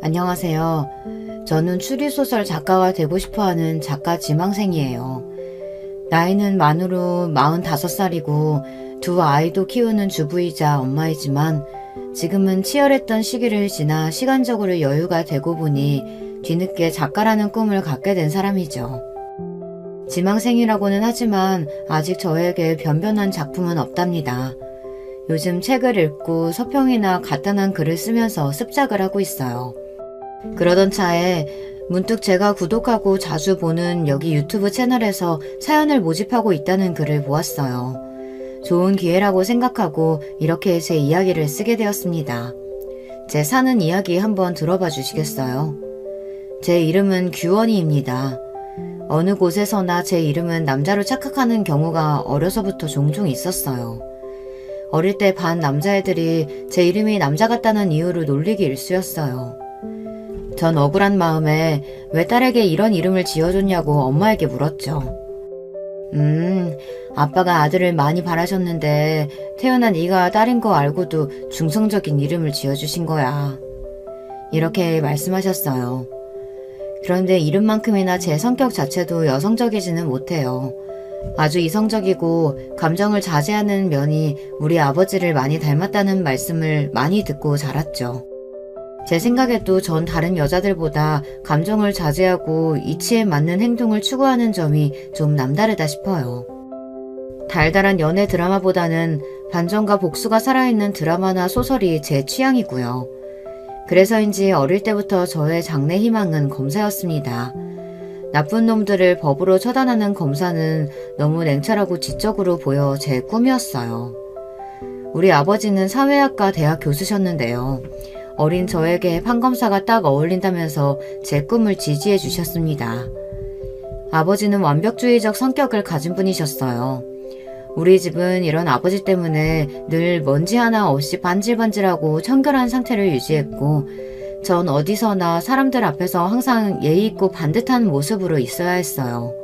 안녕하세요. 저는 추리소설 작가가 되고 싶어하는 작가 지망생이에요. 나이는 만으로 45살이고 두 아이도 키우는 주부이자 엄마이지만 지금은 치열했던 시기를 지나 시간적으로 여유가 되고 보니 뒤늦게 작가라는 꿈을 갖게 된 사람이죠. 지망생이라고는 하지만 아직 저에게 변변한 작품은 없답니다. 요즘 책을 읽고 서평이나 간단한 글을 쓰면서 습작을 하고 있어요. 그러던 차에 문득 제가 구독하고 자주 보는 여기 유튜브 채널에서 사연을 모집하고 있다는 글을 보았어요. 좋은 기회라고 생각하고 이렇게 제 이야기를 쓰게 되었습니다. 제 사는 이야기 한번 들어봐 주시겠어요? 제 이름은 규원이입니다. 어느 곳에서나 제 이름은 남자로 착각하는 경우가 어려서부터 종종 있었어요. 어릴 때 반 남자애들이 제 이름이 남자 같다는 이유로 놀리기 일쑤였어요. 전 억울한 마음에 왜 딸에게 이런 이름을 지어줬냐고 엄마에게 물었죠. 아빠가 아들을 많이 바라셨는데 태어난 네가 딸인 거 알고도 중성적인 이름을 지어주신 거야. 이렇게 말씀하셨어요. 그런데 이름만큼이나 제 성격 자체도 여성적이지는 못해요. 아주 이성적이고 감정을 자제하는 면이 우리 아버지를 많이 닮았다는 말씀을 많이 듣고 자랐죠. 제 생각에도 전 다른 여자들보다 감정을 자제하고 이치에 맞는 행동을 추구하는 점이 좀 남다르다 싶어요. 달달한 연애 드라마보다는 반전과 복수가 살아있는 드라마나 소설이 제 취향이고요. 그래서인지 어릴 때부터 저의 장래 희망은 검사였습니다. 나쁜 놈들을 법으로 처단하는 검사는 너무 냉철하고 지적으로 보여 제 꿈이었어요. 우리 아버지는 사회학과 대학 교수셨는데요. 어린 저에게 판검사가 딱 어울린다면서 제 꿈을 지지해 주셨습니다. 아버지는 완벽주의적 성격을 가진 분이셨어요. 우리 집은 이런 아버지 때문에 늘 먼지 하나 없이 반질반질하고 청결한 상태를 유지했고 전 어디서나 사람들 앞에서 항상 예의 있고 반듯한 모습으로 있어야 했어요.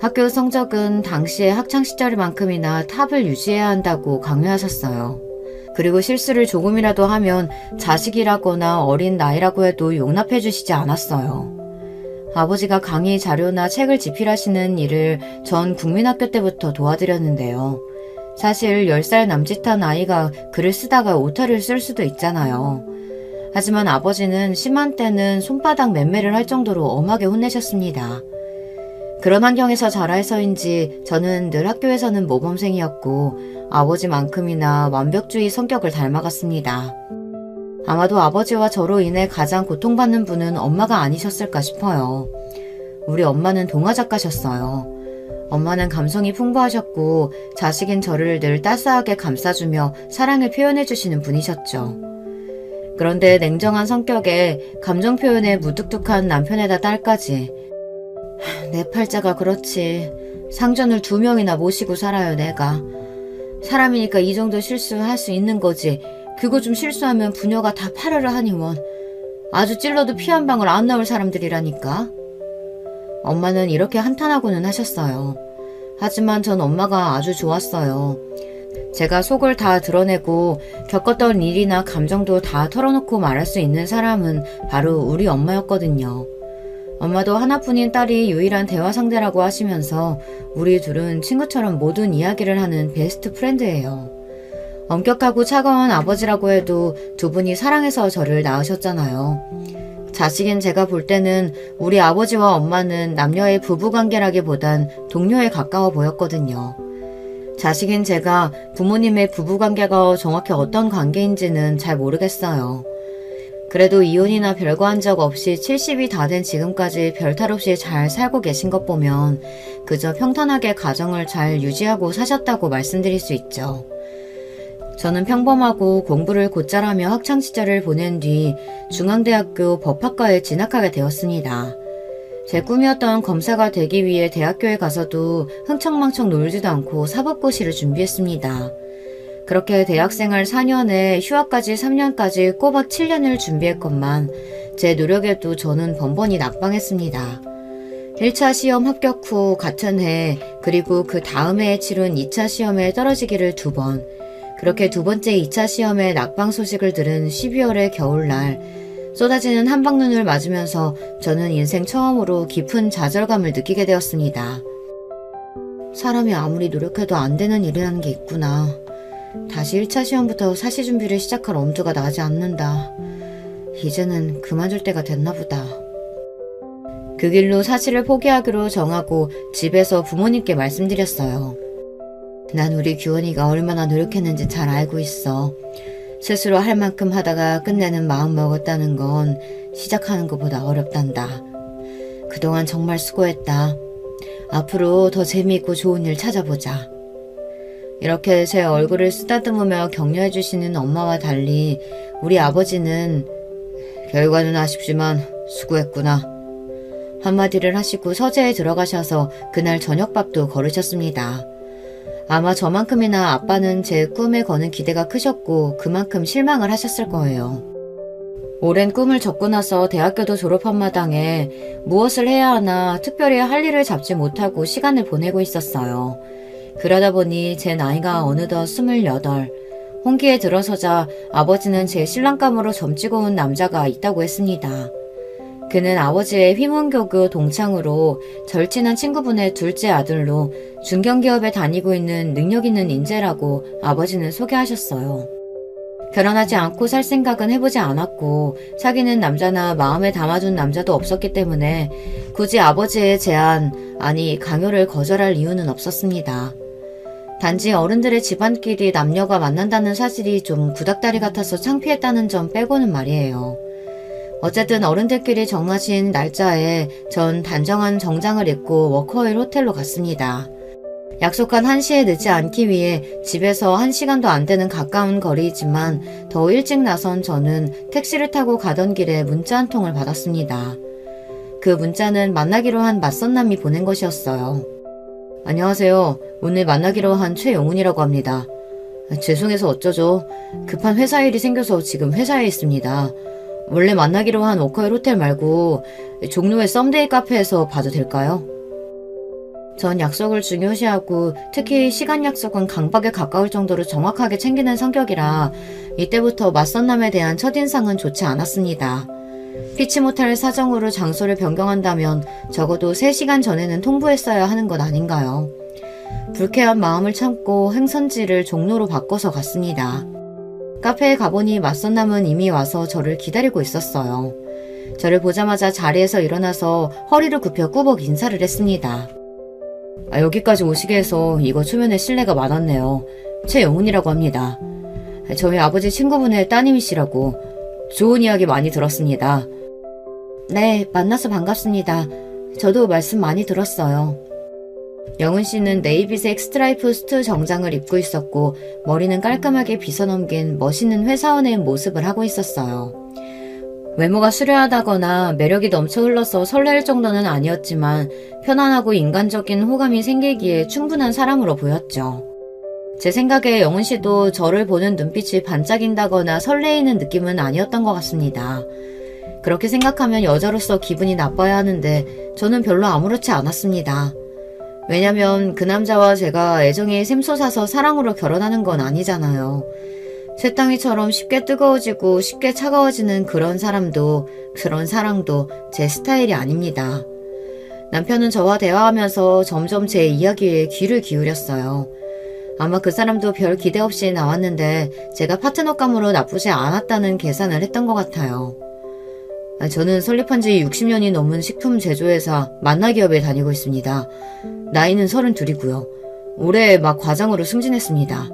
학교 성적은 당시의 학창시절만큼이나 탑을 유지해야 한다고 강요하셨어요. 그리고 실수를 조금이라도 하면 자식이라거나 어린 나이라고 해도 용납해 주시지 않았어요. 아버지가 강의 자료나 책을 집필하시는 일을 전 국민학교 때부터 도와드렸는데요. 사실 10살 남짓한 아이가 글을 쓰다가 오타를 쓸 수도 있잖아요. 하지만 아버지는 심한 때는 손바닥 맴매를 할 정도로 엄하게 혼내셨습니다. 그런 환경에서 자라서인지 저는 늘 학교에서는 모범생이었고 아버지만큼이나 완벽주의 성격을 닮아갔습니다. 아마도 아버지와 저로 인해 가장 고통받는 분은 엄마가 아니셨을까 싶어요. 우리 엄마는 동화작가셨어요. 엄마는 감성이 풍부하셨고 자식인 저를 늘 따스하게 감싸주며 사랑을 표현해주시는 분이셨죠. 그런데 냉정한 성격에 감정 표현에 무뚝뚝한 남편에다 딸까지. 내 팔자가 그렇지. 상전을 2명이나 모시고 살아요 내가. 사람이니까 이 정도 실수할 수 있는 거지. 그거 좀 실수하면 부녀가 다 파르르 하니 원. 아주 찔러도 피 한 방울 안 나올 사람들이라니까. 엄마는 이렇게 한탄하고는 하셨어요. 하지만 전 엄마가 아주 좋았어요. 제가 속을 다 드러내고 겪었던 일이나 감정도 다 털어놓고 말할 수 있는 사람은 바로 우리 엄마였거든요. 엄마도 하나뿐인 딸이 유일한 대화 상대라고 하시면서 우리 둘은 친구처럼 모든 이야기를 하는 베스트 프렌드예요. 엄격하고 차가운 아버지라고 해도 두 분이 사랑해서 저를 낳으셨잖아요. 자식인 제가 볼 때는 우리 아버지와 엄마는 남녀의 부부관계라기보단 동료에 가까워 보였거든요. 자식인 제가 부모님의 부부관계가 정확히 어떤 관계인지는 잘 모르겠어요. 그래도 이혼이나 별거 한 적 없이 70이 다 된 지금까지 별탈 없이 잘 살고 계신 것 보면 그저 평탄하게 가정을 잘 유지하고 사셨다고 말씀드릴 수 있죠. 저는 평범하고 공부를 곧잘 하며 학창시절을 보낸 뒤 중앙대학교 법학과에 진학하게 되었습니다. 제 꿈이었던 검사가 되기 위해 대학교에 가서도 흥청망청 놀지도 않고 사법고시를 준비했습니다. 그렇게 대학생활 4년에 휴학까지 3년까지 꼬박 7년을 준비했건만 제 노력에도 저는 번번이 낙방했습니다. 1차 시험 합격 후 같은 해 그리고 그 다음 해에 치룬 2차 시험에 떨어지기를 2번, 그렇게 두 번째 2차 시험에 낙방 소식을 들은 12월의 겨울날 쏟아지는 한방눈을 맞으면서 저는 인생 처음으로 깊은 좌절감을 느끼게 되었습니다. 사람이 아무리 노력해도 안 되는 일이라는 게 있구나. 다시 1차 시험부터 사시 준비를 시작할 엄두가 나지 않는다. 이제는 그만둘 때가 됐나 보다. 그 길로 사시를 포기하기로 정하고 집에서 부모님께 말씀드렸어요. 난 우리 규원이가 얼마나 노력했는지 잘 알고 있어. 스스로 할 만큼 하다가 끝내는 마음 먹었다는 건 시작하는 것보다 어렵단다. 그동안 정말 수고했다. 앞으로 더 재미있고 좋은 일 찾아보자. 이렇게 제 얼굴을 쓰다듬으며 격려해 주시는 엄마와 달리 우리 아버지는 결과는 아쉽지만 수고했구나. 한마디를 하시고 서재에 들어가셔서 그날 저녁밥도 거르셨습니다. 아마 저만큼이나 아빠는 제 꿈에 거는 기대가 크셨고 그만큼 실망을 하셨을 거예요. 오랜 꿈을 접고 나서 대학교도 졸업한 마당에 무엇을 해야 하나 특별히 할 일을 잡지 못하고 시간을 보내고 있었어요. 그러다 보니 제 나이가 어느덧 28. 홍기에 들어서자 아버지는 제 신랑감으로 점찍어 온 남자가 있다고 했습니다. 그는 아버지의 휘문교교 동창으로 절친한 친구분의 둘째 아들로 중견기업에 다니고 있는 능력 있는 인재라고 아버지는 소개하셨어요. 결혼하지 않고 살 생각은 해보지 않았고 사귀는 남자나 마음에 담아둔 남자도 없었기 때문에 굳이 아버지의 제안, 아니 강요를 거절할 이유는 없었습니다. 단지 어른들의 집안끼리 남녀가 만난다는 사실이 좀 구닥다리 같아서 창피했다는 점 빼고는 말이에요. 어쨌든 어른들끼리 정하신 날짜에 전 단정한 정장을 입고 워커힐 호텔로 갔습니다. 약속한 1시에 늦지 않기 위해 집에서 1시간도 안 되는 가까운 거리이지만 더 일찍 나선 저는 택시를 타고 가던 길에 문자 한 통을 받았습니다. 그 문자는 만나기로 한 맞선남이 보낸 것이었어요. 안녕하세요. 오늘 만나기로 한 최영훈이라고 합니다. 죄송해서 어쩌죠. 급한 회사 일이 생겨서 지금 회사에 있습니다. 원래 만나기로 한 워커힐 호텔 말고 종로의 썸데이 카페에서 봐도 될까요? 전 약속을 중요시하고 특히 시간 약속은 강박에 가까울 정도로 정확하게 챙기는 성격이라 이때부터 맞선남에 대한 첫인상은 좋지 않았습니다. 피치 못할 사정으로 장소를 변경한다면 적어도 3시간 전에는 통보했어야 하는 것 아닌가요? 불쾌한 마음을 참고 행선지를 종로로 바꿔서 갔습니다. 카페에 가보니 맞선남은 이미 와서 저를 기다리고 있었어요. 저를 보자마자 자리에서 일어나서 허리를 굽혀 꾸벅 인사를 했습니다. 여기까지 오시게 해서 이거 초면에 실례가 많았네요. 최영훈이라고 합니다. 저희 아버지 친구분의 따님이시라고 좋은 이야기 많이 들었습니다. 네, 만나서 반갑습니다. 저도 말씀 많이 들었어요. 영은 씨는 네이비색 스트라이프 수트 정장을 입고 있었고 머리는 깔끔하게 빗어넘긴 멋있는 회사원의 모습을 하고 있었어요. 외모가 수려하다거나 매력이 넘쳐 흘러서 설렐 정도는 아니었지만 편안하고 인간적인 호감이 생기기에 충분한 사람으로 보였죠. 제 생각에 영은 씨도 저를 보는 눈빛이 반짝인다거나 설레이는 느낌은 아니었던 것 같습니다. 그렇게 생각하면 여자로서 기분이 나빠야 하는데 저는 별로 아무렇지 않았습니다. 왜냐면 그 남자와 제가 애정이 샘솟아서 사랑으로 결혼하는 건 아니잖아요. 쇳덩이처럼 쉽게 뜨거워지고 쉽게 차가워지는 그런 사람도 그런 사랑도 제 스타일이 아닙니다. 남편은 저와 대화하면서 점점 제 이야기에 귀를 기울였어요. 아마 그 사람도 별 기대 없이 나왔는데 제가 파트너감으로 나쁘지 않았다는 계산을 했던 것 같아요. 저는 설립한 지 60년이 넘은 식품 제조회사 만나기업에 다니고 있습니다. 나이는 32이고요. 올해 막 과장으로 승진했습니다.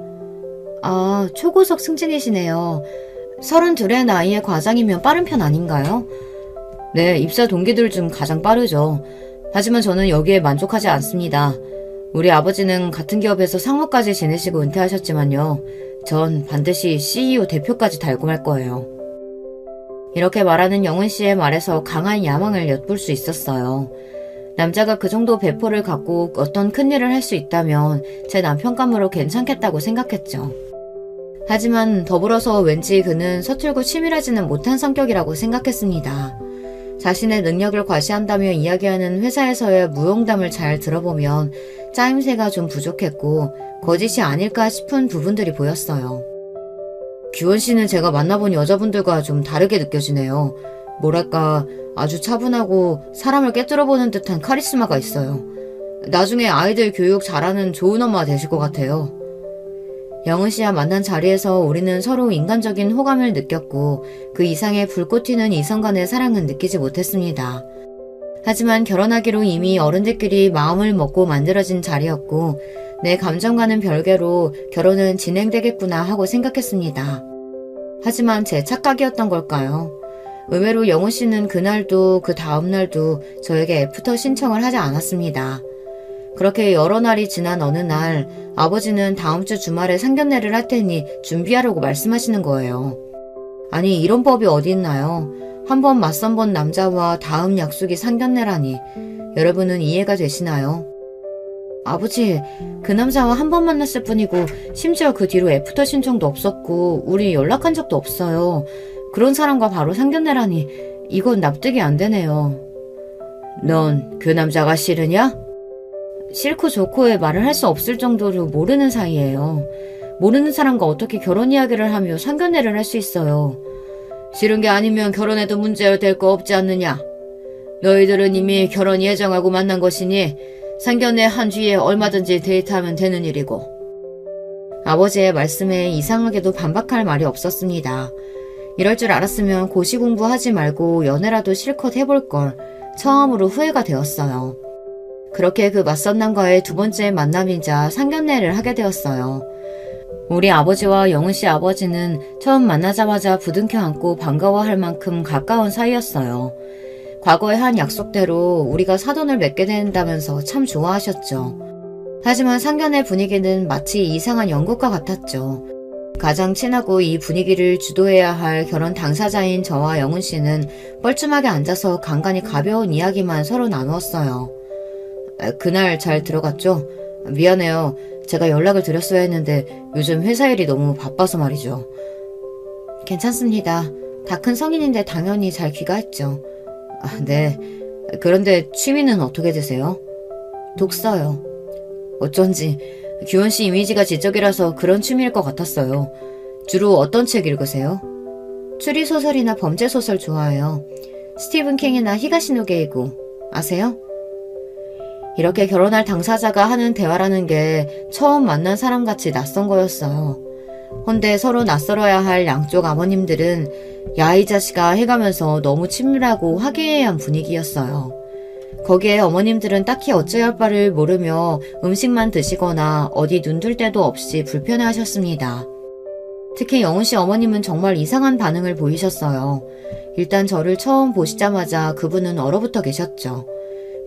아, 초고속 승진이시네요. 32의 나이에 과장이면 빠른 편 아닌가요? 네, 입사 동기들 중 가장 빠르죠. 하지만 저는 여기에 만족하지 않습니다. 우리 아버지는 같은 기업에서 상무까지 지내시고 은퇴하셨지만요. 전 반드시 CEO 대표까지 달고 말 거예요. 이렇게 말하는 영은 씨의 말에서 강한 야망을 엿볼 수 있었어요. 남자가 그 정도 배포를 갖고 어떤 큰일을 할 수 있다면 제 남편감으로 괜찮겠다고 생각했죠. 하지만 더불어서 왠지 그는 서툴고 치밀하지는 못한 성격이라고 생각했습니다. 자신의 능력을 과시한다며 이야기하는 회사에서의 무용담을 잘 들어보면 짜임새가 좀 부족했고 거짓이 아닐까 싶은 부분들이 보였어요. 규원 씨는 제가 만나본 여자분들과 좀 다르게 느껴지네요. 뭐랄까 아주 차분하고 사람을 꿰뚫어보는 듯한 카리스마가 있어요. 나중에 아이들 교육 잘하는 좋은 엄마 되실 것 같아요. 영은 씨와 만난 자리에서 우리는 서로 인간적인 호감을 느꼈고 그 이상의 불꽃 튀는 이성 간의 사랑은 느끼지 못했습니다. 하지만 결혼하기로 이미 어른들끼리 마음을 먹고 만들어진 자리였고 내 감정과는 별개로 결혼은 진행되겠구나 하고 생각했습니다. 하지만 제 착각이었던 걸까요? 의외로 영우 씨는 그날도 그 다음날도 저에게 애프터 신청을 하지 않았습니다. 그렇게 여러 날이 지난 어느 날 아버지는 다음 주 주말에 상견례를 할 테니 준비하라고 말씀하시는 거예요. 아니 이런 법이 어디 있나요? 한 번 맞선 본 남자와 다음 약속이 상견례라니 여러분은 이해가 되시나요? 아버지, 그 남자와 한 번 만났을 뿐이고 심지어 그 뒤로 애프터 신청도 없었고 우리 연락한 적도 없어요. 그런 사람과 바로 상견례라니 이건 납득이 안 되네요. 넌 그 남자가 싫으냐? 싫고 좋고의 말을 할 수 없을 정도로 모르는 사이예요. 모르는 사람과 어떻게 결혼 이야기를 하며 상견례를 할 수 있어요. 싫은 게 아니면 결혼해도 문제될 거 없지 않느냐. 너희들은 이미 결혼 예정하고 만난 것이니 상견례 한 뒤에 얼마든지 데이트하면 되는 일이고. 아버지의 말씀에 이상하게도 반박할 말이 없었습니다. 이럴 줄 알았으면 고시 공부하지 말고 연애라도 실컷 해볼 걸 처음으로 후회가 되었어요. 그렇게 그 맞선 남과의 두 번째 만남이자 상견례를 하게 되었어요. 우리 아버지와 영은 씨 아버지는 처음 만나자마자 부둥켜 안고 반가워할 만큼 가까운 사이였어요. 과거의 한 약속대로 우리가 사돈을 맺게 된다면서 참 좋아하셨죠. 하지만 상견례 분위기는 마치 이상한 연극과 같았죠. 가장 친하고 이 분위기를 주도해야 할 결혼 당사자인 저와 영은 씨는 뻘쭘하게 앉아서 간간히 가벼운 이야기만 서로 나누었어요. 그날 잘 들어갔죠? 미안해요. 제가 연락을 드렸어야 했는데 요즘 회사 일이 너무 바빠서 말이죠. 괜찮습니다. 다 큰 성인인데 당연히 잘 귀가했죠. 네. 그런데 취미는 어떻게 되세요? 독서요. 어쩐지 규원 씨 이미지가 지적이라서 그런 취미일 것 같았어요. 주로 어떤 책 읽으세요? 추리소설이나 범죄소설 좋아해요. 스티븐 킹이나 히가시노 게이고 아세요? 이렇게 결혼할 당사자가 하는 대화라는 게 처음 만난 사람같이 낯선 거였어요. 헌데 서로 낯설어야 할 양쪽 아버님들은 야 이 자식아 해가면서 너무 친밀하고 화기애애한 분위기였어요. 거기에 어머님들은 딱히 어찌할 바를 모르며 음식만 드시거나 어디 눈둘 데도 없이 불편해하셨습니다. 특히 영은 씨 어머님은 정말 이상한 반응을 보이셨어요. 일단 저를 처음 보시자마자 그분은 얼어붙어 계셨죠.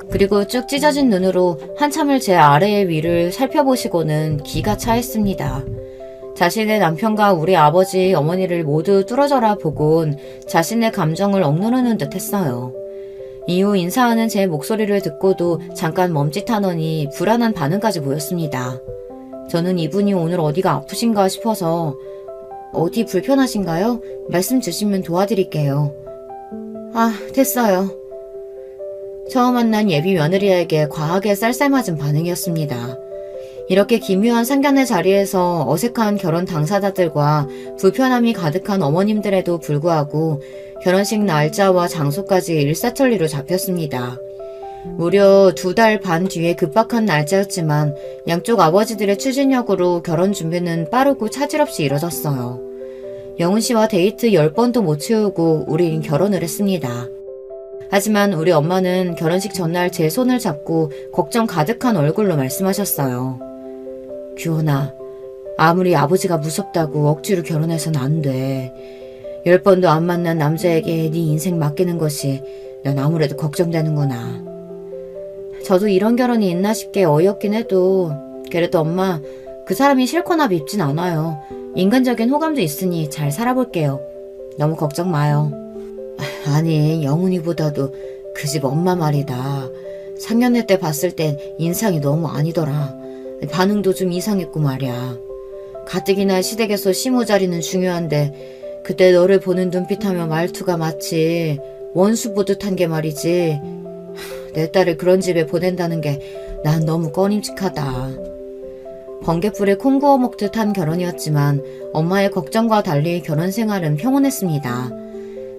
그리고 쭉 찢어진 눈으로 한참을 제 아래의 위를 살펴보시고는 기가 차했습니다. 자신의 남편과 우리 아버지, 어머니를 모두 뚫어져라 보곤 자신의 감정을 억누르는 듯 했어요. 이후 인사하는 제 목소리를 듣고도 잠깐 멈칫하더니 불안한 반응까지 보였습니다. 저는 이분이 오늘 어디가 아프신가 싶어서 어디 불편하신가요? 말씀 주시면 도와드릴게요. 아, 됐어요. 처음 만난 예비 며느리에게 과하게 쌀쌀맞은 반응이었습니다. 이렇게 기묘한 상견례 자리에서 어색한 결혼 당사자들과 불편함이 가득한 어머님들에도 불구하고 결혼식 날짜와 장소까지 일사천리로 잡혔습니다. 무려 2달 반 뒤에 급박한 날짜였지만 양쪽 아버지들의 추진력으로 결혼 준비는 빠르고 차질 없이 이뤄졌어요. 영은 씨와 데이트 10번도 못 채우고 우린 결혼을 했습니다. 하지만 우리 엄마는 결혼식 전날 제 손을 잡고 걱정 가득한 얼굴로 말씀하셨어요. 규원아, 아무리 아버지가 무섭다고 억지로 결혼해서는 안 돼. 10번도 안 만난 남자에게 네 인생 맡기는 것이 난 아무래도 걱정되는구나. 저도 이런 결혼이 있나 싶게 어이없긴 해도 그래도 엄마, 그 사람이 싫거나 밉진 않아요. 인간적인 호감도 있으니 잘 살아볼게요. 너무 걱정 마요. 아니, 영훈이보다도 그 집 엄마 말이다. 상견례 때 봤을 땐 인상이 너무 아니더라. 반응도 좀 이상했고 말이야. 가뜩이나 시댁에서 시모자리는 중요한데 그때 너를 보는 눈빛하며 말투가 마치 원수 보듯 한 게 말이지. 내 딸을 그런 집에 보낸다는 게 난 너무 꺼림칙하다. 번갯불에 콩 구워 먹듯 한 결혼이었지만 엄마의 걱정과 달리 결혼 생활은 평온했습니다.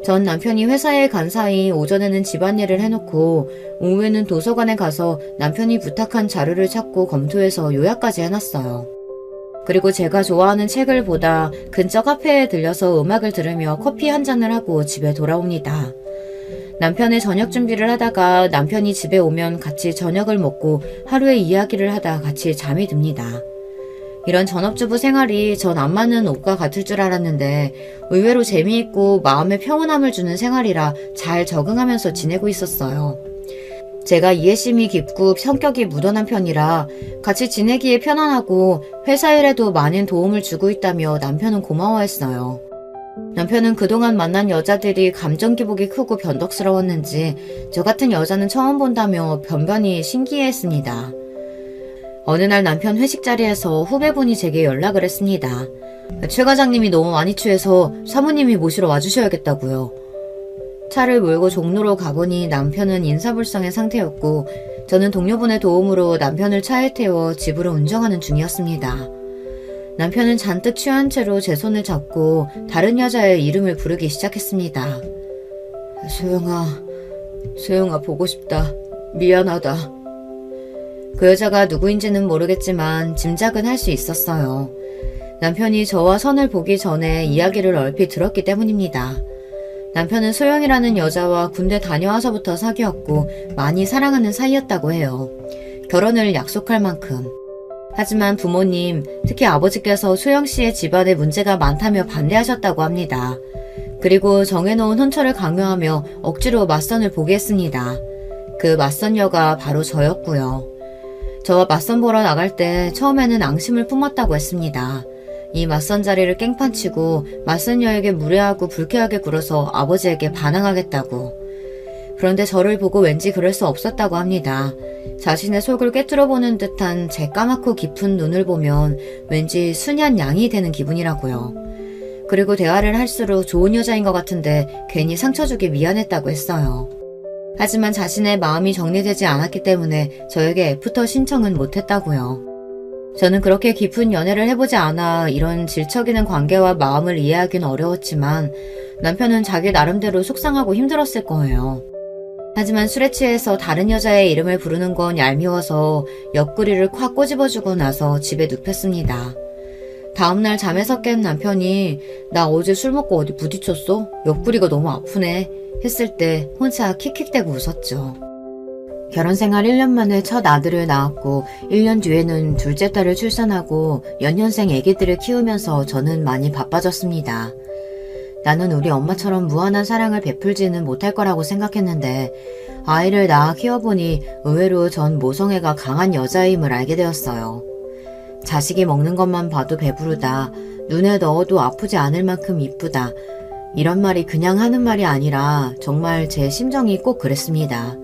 전 남편이 회사에 간 사이 오전에는 집안일을 해놓고 오후에는 도서관에 가서 남편이 부탁한 자료를 찾고 검토해서 요약까지 해놨어요. 그리고 제가 좋아하는 책을 보다 근처 카페에 들려서 음악을 들으며 커피 한 잔을 하고 집에 돌아옵니다. 남편의 저녁 준비를 하다가 남편이 집에 오면 같이 저녁을 먹고 하루의 이야기를 하다 같이 잠이 듭니다. 이런 전업주부 생활이 전 안 맞는 옷과 같을 줄 알았는데 의외로 재미있고 마음에 평온함을 주는 생활이라 잘 적응하면서 지내고 있었어요. 제가 이해심이 깊고 성격이 무던한 편이라 같이 지내기에 편안하고 회사 일에도 많은 도움을 주고 있다며 남편은 고마워했어요. 남편은 그동안 만난 여자들이 감정 기복이 크고 변덕스러웠는지 저 같은 여자는 처음 본다며 변변히 신기해했습니다. 어느 날 남편 회식 자리에서 후배분이 제게 연락을 했습니다. 최 과장님이 너무 많이 취해서 사모님이 모시러 와주셔야겠다고요. 차를 몰고 종로로 가보니 남편은 인사불성의 상태였고 저는 동료분의 도움으로 남편을 차에 태워 집으로 운전하는 중이었습니다. 남편은 잔뜩 취한 채로 제 손을 잡고 다른 여자의 이름을 부르기 시작했습니다. 소영아 보고 싶다. 미안하다. 그 여자가 누구인지는 모르겠지만 짐작은 할 수 있었어요. 남편이 저와 선을 보기 전에 이야기를 얼핏 들었기 때문입니다. 남편은 소영이라는 여자와 군대 다녀와서부터 사귀었고 많이 사랑하는 사이였다고 해요. 결혼을 약속할 만큼. 하지만 부모님, 특히 아버지께서 소영씨의 집안에 문제가 많다며 반대하셨다고 합니다. 그리고 정해놓은 혼처를 강요하며 억지로 맞선을 보게 했습니다. 그 맞선녀가 바로 저였고요. 저와 맞선 보러 나갈 때 처음에는 앙심을 품었다고 했습니다. 이 맞선 자리를 깽판치고 맞선녀에게 무례하고 불쾌하게 굴어서 아버지에게 반항하겠다고. 그런데 저를 보고 왠지 그럴 수 없었다고 합니다. 자신의 속을 꿰뚫어보는 듯한 제 까맣고 깊은 눈을 보면 왠지 순한 양이 되는 기분이라고요. 그리고 대화를 할수록 좋은 여자인 것 같은데 괜히 상처 주기 미안했다고 했어요. 하지만 자신의 마음이 정리되지 않았기 때문에 저에게 애프터 신청은 못했다고요. 저는 그렇게 깊은 연애를 해보지 않아 이런 질척이는 관계와 마음을 이해하기는 어려웠지만 남편은 자기 나름대로 속상하고 힘들었을 거예요. 하지만 술에 취해서 다른 여자의 이름을 부르는 건 얄미워서 옆구리를 콱 꼬집어주고 나서 집에 눕혔습니다. 다음날 잠에서 깬 남편이 나 어제 술 먹고 어디 부딪혔어? 옆구리가 너무 아프네 했을 때 혼자 킥킥대고 웃었죠. 결혼생활 1년 만에 첫 아들을 낳았고 1년 뒤에는 둘째 딸을 출산하고 연년생 아기들을 키우면서 저는 많이 바빠졌습니다. 나는 우리 엄마처럼 무한한 사랑을 베풀지는 못할 거라고 생각했는데 아이를 낳아 키워보니 의외로 전 모성애가 강한 여자임을 알게 되었어요. 자식이 먹는 것만 봐도 배부르다. 눈에 넣어도 아프지 않을 만큼 이쁘다. 이런 말이 그냥 하는 말이 아니라 정말 제 심정이 꼭 그랬습니다.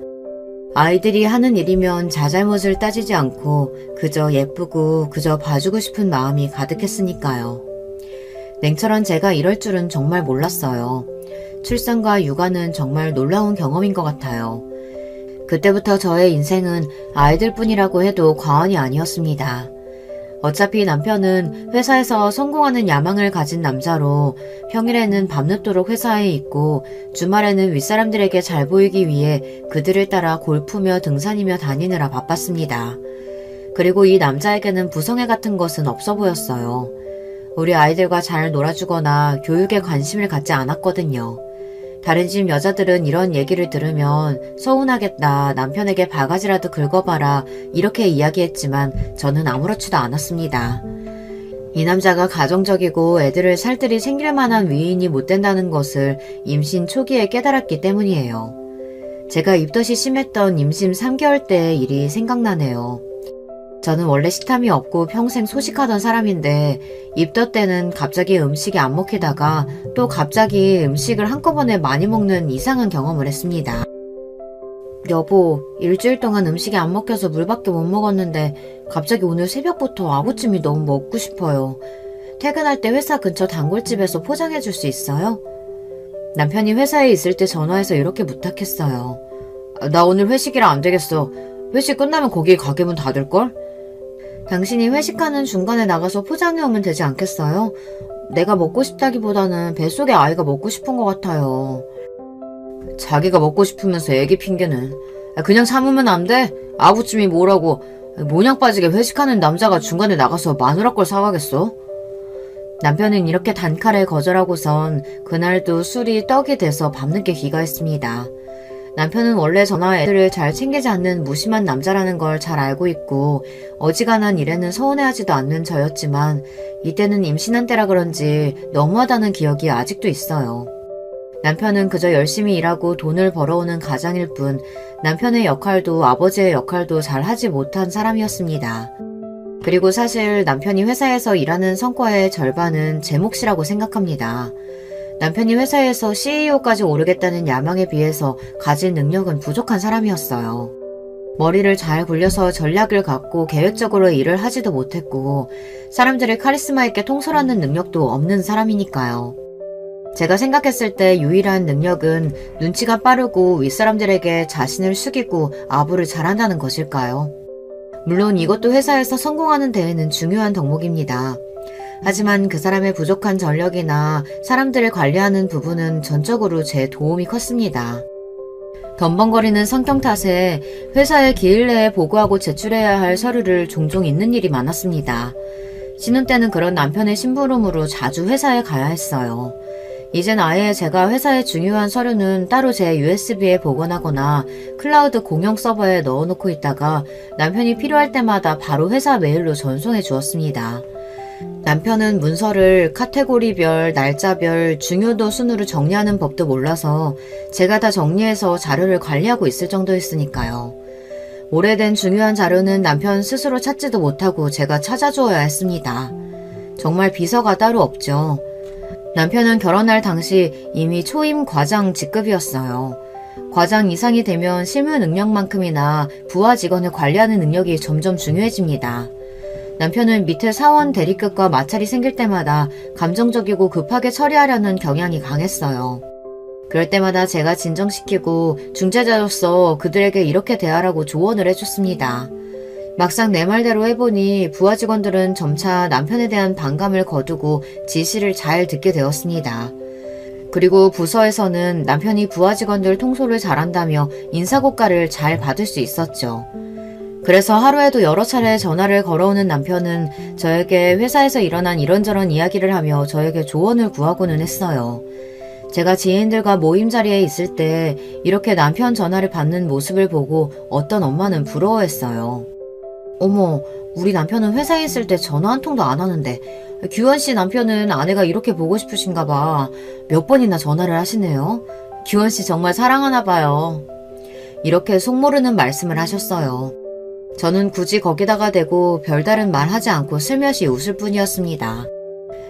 아이들이 하는 일이면 자잘못을 따지지 않고 그저 예쁘고 그저 봐주고 싶은 마음이 가득했으니까요. 냉철한 제가 이럴 줄은 정말 몰랐어요. 출산과 육아는 정말 놀라운 경험인 것 같아요. 그때부터 저의 인생은 아이들뿐이라고 해도 과언이 아니었습니다. 어차피 남편은 회사에서 성공하는 야망을 가진 남자로 평일에는 밤늦도록 회사에 있고 주말에는 윗사람들에게 잘 보이기 위해 그들을 따라 골프며 등산이며 다니느라 바빴습니다. 그리고 이 남자에게는 부성애 같은 것은 없어 보였어요. 우리 아이들과 잘 놀아주거나 교육에 관심을 갖지 않았거든요. 다른 집 여자들은 이런 얘기를 들으면 서운하겠다, 남편에게 바가지라도 긁어봐라 이렇게 이야기했지만 저는 아무렇지도 않았습니다. 이 남자가 가정적이고 애들을 살뜰히 챙길 만한 위인이 못 된다는 것을 임신 초기에 깨달았기 때문이에요. 제가 입덧이 심했던 임신 3개월 때의 일이 생각나네요. 저는 원래 식탐이 없고 평생 소식하던 사람인데 입덧 때는 갑자기 음식이 안 먹히다가 또 갑자기 음식을 한꺼번에 많이 먹는 이상한 경험을 했습니다. 여보, 일주일 동안 음식이 안 먹혀서 물밖에 못 먹었는데 갑자기 오늘 새벽부터 아구찜이 너무 먹고 싶어요. 퇴근할 때 회사 근처 단골집에서 포장해 줄 수 있어요? 남편이 회사에 있을 때 전화해서 이렇게 부탁했어요. 나 오늘 회식이라 안 되겠어. 회식 끝나면 거기 가게 문 닫을걸? 당신이 회식하는 중간에 나가서 포장해 오면 되지 않겠어요? 내가 먹고 싶다기보다는 뱃속의 아이가 먹고 싶은 것 같아요. 자기가 먹고 싶으면서 애기 핑계는. 그냥 참으면 안 돼? 아부쯤이 뭐라고 모냥 빠지게 회식하는 남자가 중간에 나가서 마누라 걸 사가겠어? 남편은 이렇게 단칼에 거절하고선 그날도 술이 떡이 돼서 밤늦게 귀가했습니다. 남편은 원래 저나 애들을 잘 챙기지 않는 무심한 남자라는 걸 잘 알고 있고 어지간한 일에는 서운해하지도 않는 저였지만 이때는 임신한 때라 그런지 너무하다는 기억이 아직도 있어요. 남편은 그저 열심히 일하고 돈을 벌어오는 가장일 뿐 남편의 역할도 아버지의 역할도 잘 하지 못한 사람이었습니다. 그리고 사실 남편이 회사에서 일하는 성과의 절반은 제 몫이라고 생각합니다. 남편이 회사에서 CEO까지 오르겠다는 야망에 비해서 가진 능력은 부족한 사람이었어요. 머리를 잘 굴려서 전략을 갖고 계획적으로 일을 하지도 못했고 사람들을 카리스마 있게 통솔하는 능력도 없는 사람이니까요. 제가 생각했을 때 유일한 능력은 눈치가 빠르고 윗사람들에게 자신을 숙이고 아부를 잘한다는 것일까요? 물론 이것도 회사에서 성공하는 데에는 중요한 덕목입니다. 하지만 그 사람의 부족한 전력이나 사람들을 관리하는 부분은 전적으로 제 도움이 컸습니다. 덤벙거리는 성격 탓에 회사에 기일 내에 보고하고 제출해야 할 서류를 종종 잊는 일이 많았습니다. 신혼 때는 그런 남편의 심부름으로 자주 회사에 가야 했어요. 이젠 아예 제가 회사의 중요한 서류는 따로 제 USB에 보관하거나 클라우드 공용 서버에 넣어놓고 있다가 남편이 필요할 때마다 바로 회사 메일로 전송해 주었습니다. 남편은 문서를 카테고리별, 날짜별, 중요도 순으로 정리하는 법도 몰라서 제가 다 정리해서 자료를 관리하고 있을 정도였으니까요. 오래된 중요한 자료는 남편 스스로 찾지도 못하고 제가 찾아주어야 했습니다. 정말 비서가 따로 없죠. 남편은 결혼할 당시 이미 초임 과장 직급이었어요. 과장 이상이 되면 실무 능력만큼이나 부하 직원을 관리하는 능력이 점점 중요해집니다. 남편은 밑에 사원 대리급과 마찰이 생길 때마다 감정적이고 급하게 처리하려는 경향이 강했어요. 그럴 때마다 제가 진정시키고 중재자로서 그들에게 이렇게 대하라고 조언을 해줬습니다. 막상 내 말대로 해보니 부하 직원들은 점차 남편에 대한 반감을 거두고 지시를 잘 듣게 되었습니다. 그리고 부서에서는 남편이 부하 직원들 통솔을 잘한다며 인사고과를 잘 받을 수 있었죠. 그래서 하루에도 여러 차례 전화를 걸어오는 남편은 저에게 회사에서 일어난 이런저런 이야기를 하며 저에게 조언을 구하고는 했어요. 제가 지인들과 모임 자리에 있을 때 이렇게 남편 전화를 받는 모습을 보고 어떤 엄마는 부러워했어요. 어머, 우리 남편은 회사에 있을 때 전화 한 통도 안 하는데 규원 씨 남편은 아내가 이렇게 보고 싶으신가 봐. 몇 번이나 전화를 하시네요. 규원 씨 정말 사랑하나 봐요. 이렇게 속모르는 말씀을 하셨어요. 저는 굳이 거기다가 대고 별다른 말 하지 않고 슬며시 웃을 뿐이었습니다.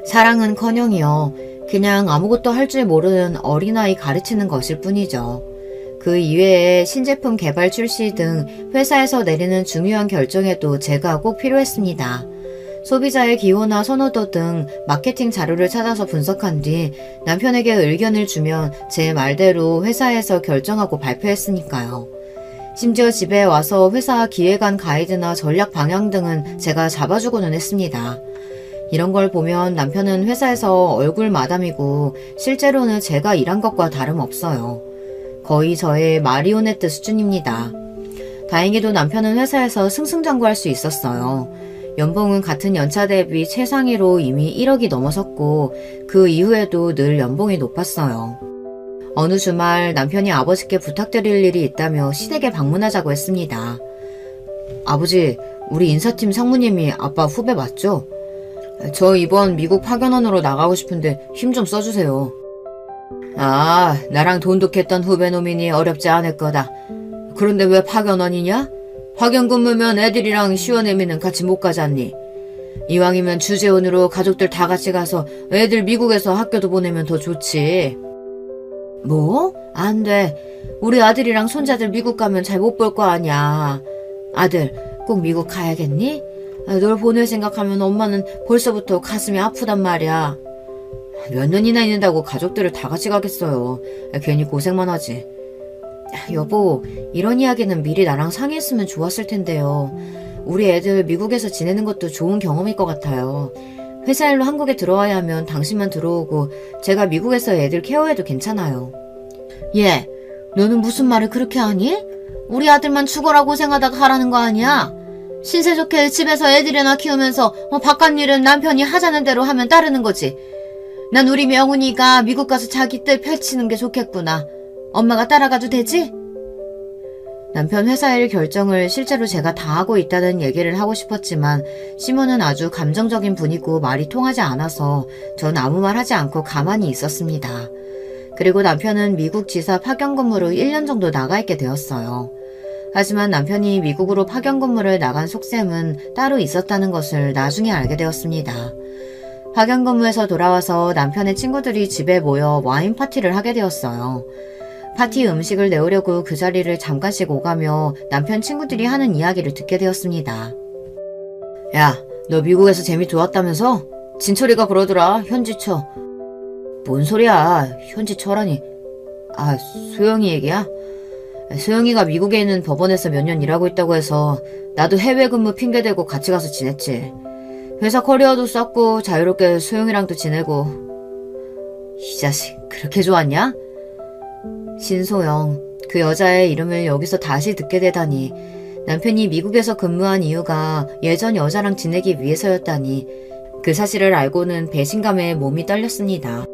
사랑은커녕이요. 그냥 아무것도 할 줄 모르는 어린아이 가르치는 것일 뿐이죠. 그 이외에 신제품 개발 출시 등 회사에서 내리는 중요한 결정에도 제가 꼭 필요했습니다. 소비자의 기호나 선호도 등 마케팅 자료를 찾아서 분석한 뒤 남편에게 의견을 주면 제 말대로 회사에서 결정하고 발표했으니까요. 심지어 집에 와서 회사 기획안 가이드나 전략 방향 등은 제가 잡아주고는 했습니다. 이런 걸 보면 남편은 회사에서 얼굴 마담이고 실제로는 제가 일한 것과 다름없어요. 거의 저의 마리오네트 수준입니다. 다행히도 남편은 회사에서 승승장구할 수 있었어요. 연봉은 같은 연차 대비 최상위로 이미 1억이 넘어섰고 그 이후에도 늘 연봉이 높았어요. 어느 주말 남편이 아버지께 부탁드릴 일이 있다며 시댁에 방문하자고 했습니다. 아버지, 우리 인사팀 상무님이 아빠 후배 맞죠? 저 이번 미국 파견원으로 나가고 싶은데 힘 좀 써주세요. 아, 나랑 돈독했던 후배놈이니 어렵지 않을 거다. 그런데 왜 파견원이냐? 파견 근무면 애들이랑 시원애미는 같이 못 가잖니. 이왕이면 주재원으로 가족들 다 같이 가서 애들 미국에서 학교도 보내면 더 좋지. 뭐? 안 돼. 우리 아들이랑 손자들 미국 가면 잘 못 볼 거 아니야. 아들, 꼭 미국 가야겠니? 널 보낼 생각하면 엄마는 벌써부터 가슴이 아프단 말이야. 몇 년이나 있는다고 가족들을 다 같이 가겠어요. 괜히 고생만 하지. 여보, 이런 이야기는 미리 나랑 상의했으면 좋았을 텐데요. 우리 애들 미국에서 지내는 것도 좋은 경험일 것 같아요. 회사 일로 한국에 들어와야 하면 당신만 들어오고 제가 미국에서 애들 케어해도 괜찮아요. 얘, 너는 무슨 말을 그렇게 하니? 우리 아들만 죽어라 고생하다가 하라는 거 아니야? 신세 좋게 집에서 애들이나 키우면서 바깥 일은 남편이 하자는 대로 하면 따르는 거지. 난 우리 명훈이가 미국 가서 자기 뜻 펼치는 게 좋겠구나. 엄마가 따라가도 되지? 남편 회사 일 결정을 실제로 제가 다 하고 있다는 얘기를 하고 싶었지만 시몬은 아주 감정적인 분이고 말이 통하지 않아서 전 아무 말 하지 않고 가만히 있었습니다. 그리고 남편은 미국 지사 파견 근무로 1년 정도 나가 있게 되었어요. 하지만 남편이 미국으로 파견 근무를 나간 속셈은 따로 있었다는 것을 나중에 알게 되었습니다. 파견 근무에서 돌아와서 남편의 친구들이 집에 모여 와인 파티를 하게 되었어요. 파티 음식을 내오려고 그 자리를 잠깐씩 오가며 남편 친구들이 하는 이야기를 듣게 되었습니다. 야, 너 미국에서 재미 좋았다면서? 진철이가 그러더라, 현지처. 뭔 소리야, 현지처라니. 아, 소영이 얘기야? 소영이가 미국에 있는 법원에서 몇 년 일하고 있다고 해서 나도 해외 근무 핑계대고 같이 가서 지냈지. 회사 커리어도 쌓고 자유롭게 소영이랑도 지내고. 이 자식 그렇게 좋았냐? 신소영, 그 여자의 이름을 여기서 다시 듣게 되다니. 남편이 미국에서 근무한 이유가 예전 여자랑 지내기 위해서였다니. 그 사실을 알고는 배신감에 몸이 떨렸습니다.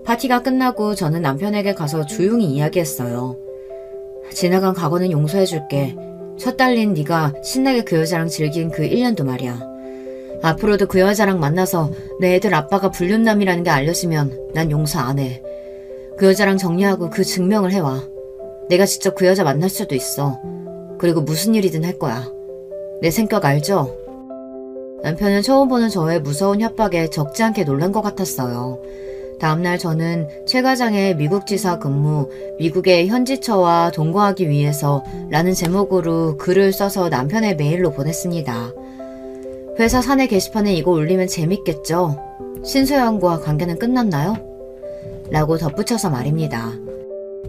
파티가 끝나고 저는 남편에게 가서 조용히 이야기했어요. 지나간 과거는 용서해줄게. 첫 딸린 네가 신나게 그 여자랑 즐긴 그 1년도 말이야. 앞으로도 그 여자랑 만나서 내 애들 아빠가 불륜남이라는 게 알려지면 난 용서 안 해. 그 여자랑 정리하고 그 증명을 해와. 내가 직접 그 여자 만날 수도 있어. 그리고 무슨 일이든 할 거야. 내 성격 알죠? 남편은 처음 보는 저의 무서운 협박에 적지 않게 놀란 것 같았어요. 다음날 저는 최 과장의 미국 지사 근무, 미국의 현지처와 동거하기 위해서 라는 제목으로 글을 써서 남편의 메일로 보냈습니다. 회사 사내 게시판에 이거 올리면 재밌겠죠? 신소영과 관계는 끝났나요? 라고 덧붙여서 말입니다.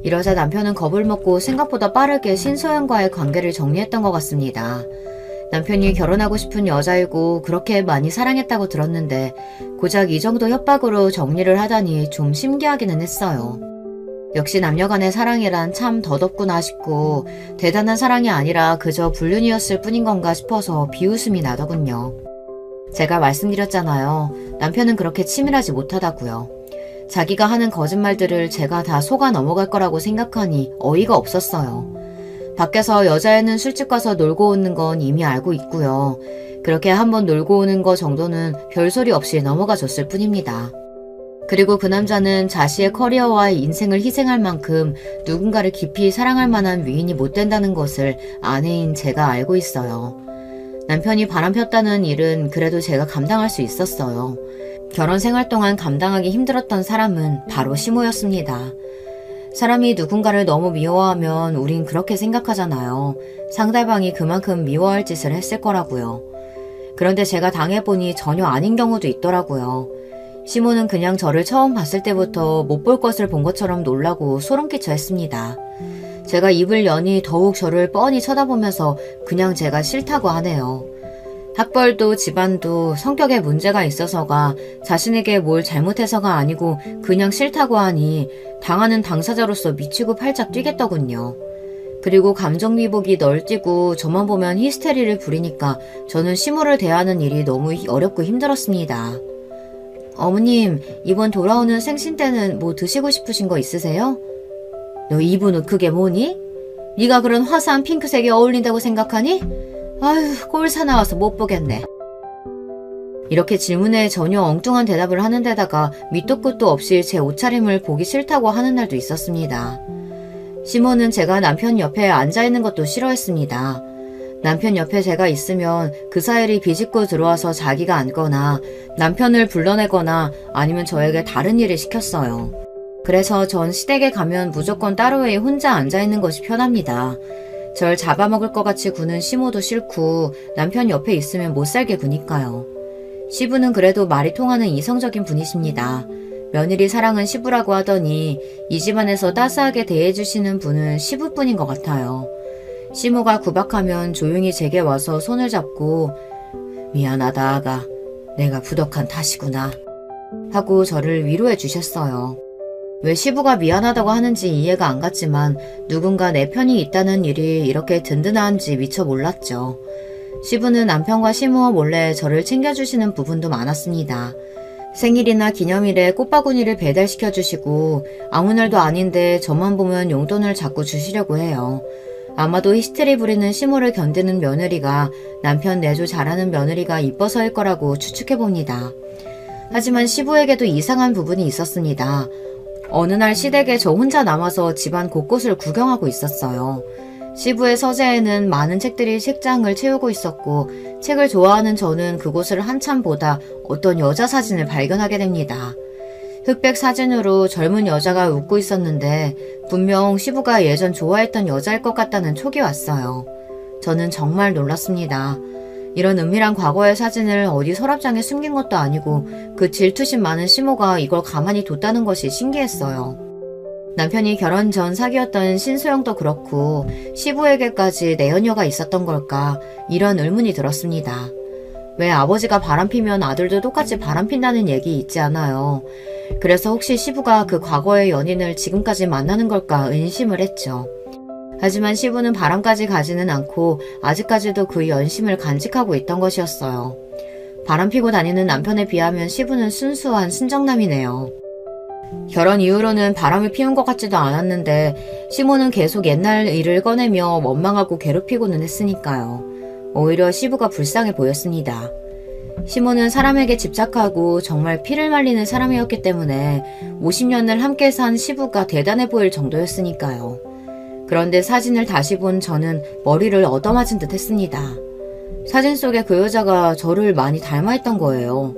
이러자 남편은 겁을 먹고 생각보다 빠르게 신소영과의 관계를 정리했던 것 같습니다. 남편이 결혼하고 싶은 여자이고 그렇게 많이 사랑했다고 들었는데 고작 이 정도 협박으로 정리를 하다니 좀 신기하기는 했어요. 역시 남녀간의 사랑이란 참 더덥구나 싶고 대단한 사랑이 아니라 그저 불륜이었을 뿐인 건가 싶어서 비웃음이 나더군요. 제가 말씀드렸잖아요. 남편은 그렇게 치밀하지 못하다고요. 자기가 하는 거짓말들을 제가 다 속아 넘어갈 거라고 생각하니 어이가 없었어요. 밖에서 여자애는 술집 가서 놀고 오는 건 이미 알고 있고요. 그렇게 한번 놀고 오는 거 정도는 별소리 없이 넘어가 줬을 뿐입니다. 그리고 그 남자는 자신의 커리어와 인생을 희생할 만큼 누군가를 깊이 사랑할 만한 위인이 못 된다는 것을 아내인 제가 알고 있어요. 남편이 바람 폈다는 일은 그래도 제가 감당할 수 있었어요. 결혼 생활 동안 감당하기 힘들었던 사람은 바로 시모였습니다. 사람이 누군가를 너무 미워하면 우린 그렇게 생각하잖아요. 상대방이 그만큼 미워할 짓을 했을 거라고요. 그런데 제가 당해보니 전혀 아닌 경우도 있더라고요. 시모는 그냥 저를 처음 봤을 때부터 못 볼 것을 본 것처럼 놀라고 소름끼쳐 했습니다. 제가 입을 여니 더욱 저를 뻔히 쳐다보면서 그냥 제가 싫다고 하네요. 학벌도 집안도 성격에 문제가 있어서가 자신에게 뭘 잘못해서가 아니고 그냥 싫다고 하니 당하는 당사자로서 미치고 팔짝 뛰겠더군요. 그리고 감정미복이 널뛰고 저만 보면 히스테리를 부리니까 저는 시모를 대하는 일이 너무 어렵고 힘들었습니다. 어머님, 이번 돌아오는 생신 때는 뭐 드시고 싶으신 거 있으세요? 너 입은 옷 그게 뭐니? 네가 그런 화사한 핑크색이 어울린다고 생각하니? 아휴, 꼴 사나워서 못 보겠네. 이렇게 질문에 전혀 엉뚱한 대답을 하는 데다가 밑도 끝도 없이 제 옷차림을 보기 싫다고 하는 날도 있었습니다. 시모는 제가 남편 옆에 앉아있는 것도 싫어했습니다. 남편 옆에 제가 있으면 그 사일이 비집고 들어와서 자기가 앉거나 남편을 불러내거나 아니면 저에게 다른 일을 시켰어요. 그래서 전 시댁에 가면 무조건 따로에 혼자 앉아있는 것이 편합니다. 절 잡아먹을 것 같이 구는 시모도 싫고 남편 옆에 있으면 못살게 구니까요. 시부는 그래도 말이 통하는 이성적인 분이십니다. 며느리 사랑은 시부라고 하더니 이 집안에서 따스하게 대해주시는 분은 시부뿐인 것 같아요. 시모가 구박하면 조용히 제게 와서 손을 잡고 미안하다 아가. 내가 부덕한 탓이구나. 하고 저를 위로해 주셨어요. 왜 시부가 미안하다고 하는지 이해가 안 갔지만 누군가 내 편이 있다는 일이 이렇게 든든한지 미처 몰랐죠. 시부는 남편과 시모 몰래 저를 챙겨주시는 부분도 많았습니다. 생일이나 기념일에 꽃바구니를 배달시켜주시고 아무 날도 아닌데 저만 보면 용돈을 자꾸 주시려고 해요. 아마도 히스테리 부리는 시모를 견디는 며느리가 남편 내조 잘하는 며느리가 이뻐서일 거라고 추측해봅니다. 하지만 시부에게도 이상한 부분이 있었습니다. 어느 날 시댁에 저 혼자 남아서 집안 곳곳을 구경하고 있었어요. 시부의 서재에는 많은 책들이 책장을 채우고 있었고 책을 좋아하는 저는 그곳을 한참 보다 어떤 여자 사진을 발견하게 됩니다. 흑백 사진으로 젊은 여자가 웃고 있었는데 분명 시부가 예전 좋아했던 여자일 것 같다는 촉이 왔어요. 저는 정말 놀랐습니다. 이런 은밀한 과거의 사진을 어디 서랍장에 숨긴 것도 아니고 그 질투심 많은 시모가 이걸 가만히 뒀다는 것이 신기했어요. 남편이 결혼 전 사귀었던 신소영도 그렇고 시부에게까지 내연녀가 있었던 걸까 이런 의문이 들었습니다. 왜 아버지가 바람피면 아들도 똑같이 바람핀다는 얘기 있지 않아요. 그래서 혹시 시부가 그 과거의 연인을 지금까지 만나는 걸까 의심을 했죠. 하지만 시부는 바람까지 가지는 않고 아직까지도 그 연심을 간직하고 있던 것이었어요. 바람피고 다니는 남편에 비하면 시부는 순수한 순정남이네요. 결혼 이후로는 바람을 피운 것 같지도 않았는데 시모는 계속 옛날 일을 꺼내며 원망하고 괴롭히고는 했으니까요. 오히려 시부가 불쌍해 보였습니다. 시모는 사람에게 집착하고 정말 피를 말리는 사람이었기 때문에 50년을 함께 산 시부가 대단해 보일 정도였으니까요. 그런데 사진을 다시 본 저는 머리를 얻어맞은 듯 했습니다. 사진 속의 그 여자가 저를 많이 닮아있던 거예요.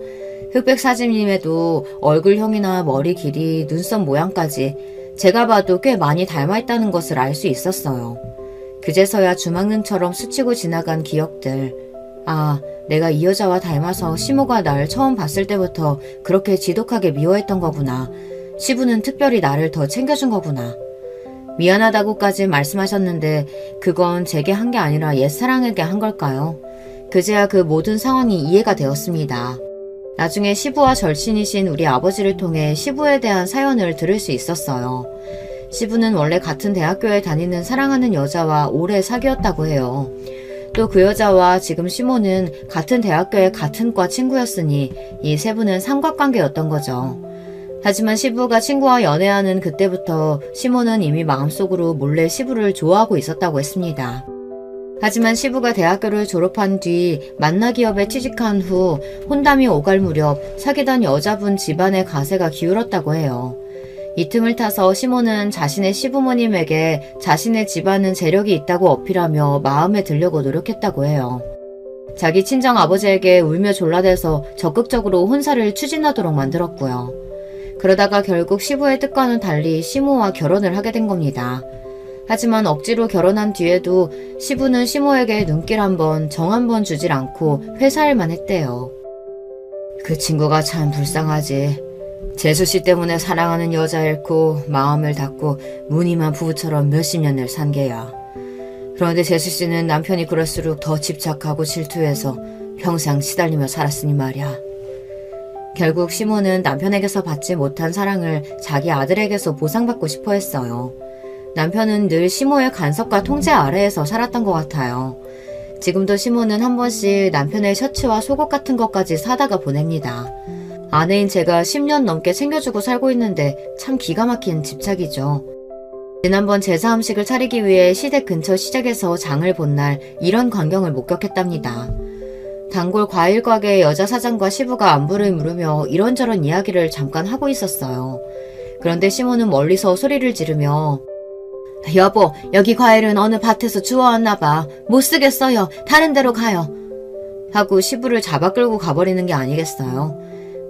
흑백 사진임에도 얼굴형이나 머리 길이, 눈썹 모양까지 제가 봐도 꽤 많이 닮아있다는 것을 알 수 있었어요. 그제서야 주막능처럼 스치고 지나간 기억들. 아, 내가 이 여자와 닮아서 시모가 날 처음 봤을 때부터 그렇게 지독하게 미워했던 거구나. 시부는 특별히 나를 더 챙겨준 거구나. 미안하다고까지 말씀하셨는데 그건 제게 한 게 아니라 옛사랑에게 한 걸까요? 그제야 그 모든 상황이 이해가 되었습니다. 나중에 시부와 절친이신 우리 아버지를 통해 시부에 대한 사연을 들을 수 있었어요. 시부는 원래 같은 대학교에 다니는 사랑하는 여자와 오래 사귀었다고 해요. 또 그 여자와 지금 시모는 같은 대학교의 같은 과 친구였으니 이 세 분은 삼각관계였던 거죠. 하지만 시부가 친구와 연애하는 그때부터 시모는 이미 마음속으로 몰래 시부를 좋아하고 있었다고 했습니다. 하지만 시부가 대학교를 졸업한 뒤 만나기업에 취직한 후 혼담이 오갈 무렵 사귀던 여자분 집안의 가세가 기울었다고 해요. 이 틈을 타서 시모는 자신의 시부모님에게 자신의 집안은 재력이 있다고 어필하며 마음에 들려고 노력했다고 해요. 자기 친정 아버지에게 울며 졸라대서 적극적으로 혼사를 추진하도록 만들었고요. 그러다가 결국 시부의 뜻과는 달리 시모와 결혼을 하게 된 겁니다. 하지만 억지로 결혼한 뒤에도 시부는 시모에게 눈길 한 번, 정 한 번 주질 않고 회사일만 했대요. 그 친구가 참 불쌍하지. 재수씨 때문에 사랑하는 여자 잃고 마음을 닫고 무늬만 부부처럼 몇십 년을 산 게야. 그런데 재수씨는 남편이 그럴수록 더 집착하고 질투해서 평생 시달리며 살았으니 말이야. 결국 시모는 남편에게서 받지 못한 사랑을 자기 아들에게서 보상받고 싶어 했어요. 남편은 늘 시모의 간섭과 통제 아래에서 살았던 것 같아요. 지금도 시모는 한 번씩 남편의 셔츠와 속옷 같은 것까지 사다가 보냅니다. 아내인 제가 10년 넘게 챙겨주고 살고 있는데 참 기가 막힌 집착이죠. 지난번 제사 음식을 차리기 위해 시댁 근처 시장에서 장을 본 날 이런 광경을 목격했답니다. 단골 과일 가게 여자 사장과 시부가 안부를 물으며 이런저런 이야기를 잠깐 하고 있었어요. 그런데 시모는 멀리서 소리를 지르며 여보, 여기 과일은 어느 밭에서 주워왔나 봐. 못 쓰겠어요. 다른 데로 가요. 하고 시부를 잡아 끌고 가버리는 게 아니겠어요.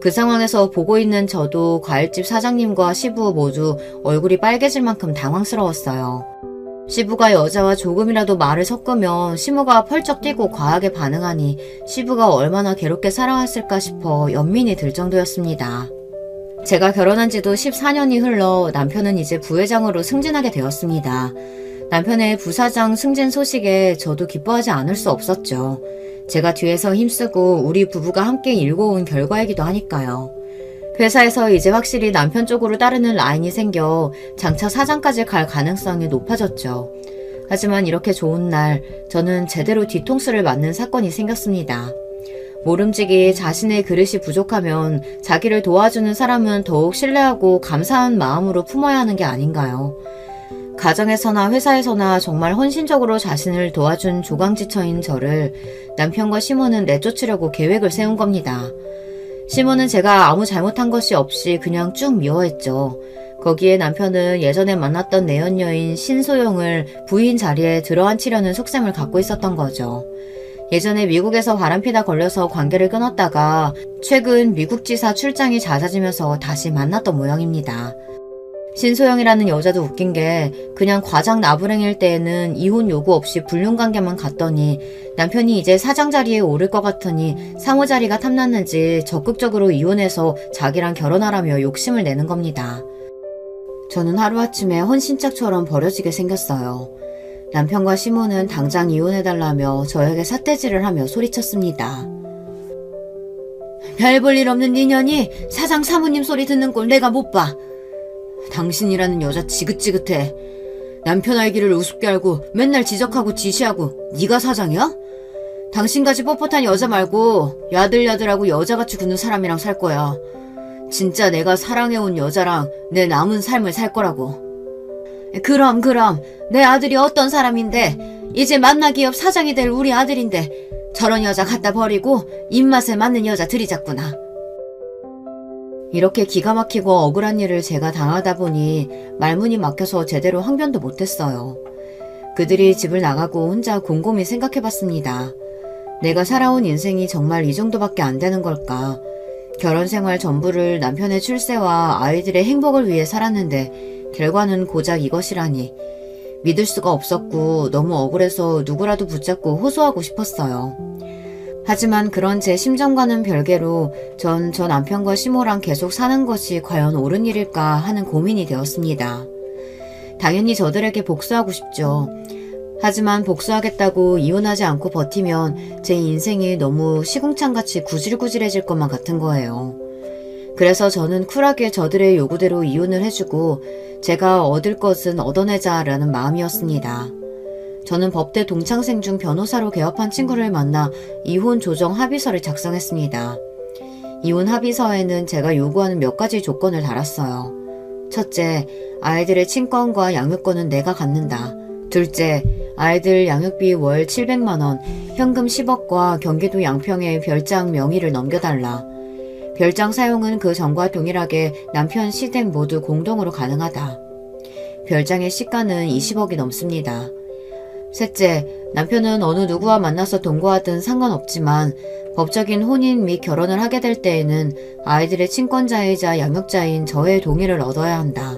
그 상황에서 보고 있는 저도 과일집 사장님과 시부 모두 얼굴이 빨개질 만큼 당황스러웠어요. 시부가 여자와 조금이라도 말을 섞으면 시모가 펄쩍 뛰고 과하게 반응하니 시부가 얼마나 괴롭게 살아왔을까 싶어 연민이 들 정도였습니다. 제가 결혼한 지도 14년이 흘러 남편은 이제 부회장으로 승진하게 되었습니다. 남편의 부사장 승진 소식에 저도 기뻐하지 않을 수 없었죠. 제가 뒤에서 힘쓰고 우리 부부가 함께 일궈온 결과이기도 하니까요. 회사에서 이제 확실히 남편 쪽으로 따르는 라인이 생겨 장차 사장까지 갈 가능성이 높아졌죠. 하지만 이렇게 좋은 날 저는 제대로 뒤통수를 맞는 사건이 생겼습니다. 모름지기 자신의 그릇이 부족하면 자기를 도와주는 사람은 더욱 신뢰하고 감사한 마음으로 품어야 하는 게 아닌가요? 가정에서나 회사에서나 정말 헌신적으로 자신을 도와준 조강지처인 저를 남편과 시모는 내쫓으려고 계획을 세운 겁니다. 시모는 제가 아무 잘못한 것이 없이 그냥 쭉 미워했죠. 거기에 남편은 예전에 만났던 내연녀인 신소영을 부인 자리에 들어앉히려는 속셈을 갖고 있었던 거죠. 예전에 미국에서 바람피다 걸려서 관계를 끊었다가 최근 미국 지사 출장이 잦아지면서 다시 만났던 모양입니다. 신소영이라는 여자도 웃긴 게 그냥 과장 나부랭일 때에는 이혼 요구 없이 불륜관계만 갔더니 남편이 이제 사장 자리에 오를 것 같으니 사모 자리가 탐났는지 적극적으로 이혼해서 자기랑 결혼하라며 욕심을 내는 겁니다. 저는 하루아침에 헌신짝처럼 버려지게 생겼어요. 남편과 시모는 당장 이혼해달라며 저에게 삿대질을 하며 소리쳤습니다. 별 볼 일 없는 네 년이 사장 사모님 소리 듣는 꼴 내가 못 봐. 당신이라는 여자 지긋지긋해. 남편 알기를 우습게 알고 맨날 지적하고 지시하고 네가 사장이야? 당신같이 뻣뻣한 여자 말고 야들야들하고 여자같이 구는 사람이랑 살 거야. 진짜 내가 사랑해온 여자랑 내 남은 삶을 살 거라고. 그럼 내 아들이 어떤 사람인데 이제 만나기업 사장이 될 우리 아들인데 저런 여자 갖다 버리고 입맛에 맞는 여자 들이잡구나. 이렇게 기가 막히고 억울한 일을 제가 당하다 보니 말문이 막혀서 제대로 항변도 못했어요. 그들이 집을 나가고 혼자 곰곰이 생각해봤습니다. 내가 살아온 인생이 정말 이 정도밖에 안 되는 걸까? 결혼생활 전부를 남편의 출세와 아이들의 행복을 위해 살았는데 결과는 고작 이것이라니 믿을 수가 없었고 너무 억울해서 누구라도 붙잡고 호소하고 싶었어요. 하지만 그런 제 심정과는 별개로 전 저 남편과 시모랑 계속 사는 것이 과연 옳은 일일까 하는 고민이 되었습니다. 당연히 저들에게 복수하고 싶죠. 하지만 복수하겠다고 이혼하지 않고 버티면 제 인생이 너무 시궁창같이 구질구질해질 것만 같은 거예요. 그래서 저는 쿨하게 저들의 요구대로 이혼을 해주고 제가 얻을 것은 얻어내자라는 마음이었습니다. 저는 법대 동창생 중 변호사로 개업한 친구를 만나 이혼 조정 합의서를 작성했습니다. 이혼 합의서에는 제가 요구하는 몇 가지 조건을 달았어요. 첫째, 아이들의 친권과 양육권은 내가 갖는다. 둘째, 아이들 양육비 월 700만원, 현금 10억과 경기도 양평에 별장 명의를 넘겨달라. 별장 사용은 그 전과 동일하게 남편 시댁 모두 공동으로 가능하다. 별장의 시가는 20억이 넘습니다. 셋째, 남편은 어느 누구와 만나서 동거하든 상관없지만 법적인 혼인 및 결혼을 하게 될 때에는 아이들의 친권자이자 양육자인 저의 동의를 얻어야 한다.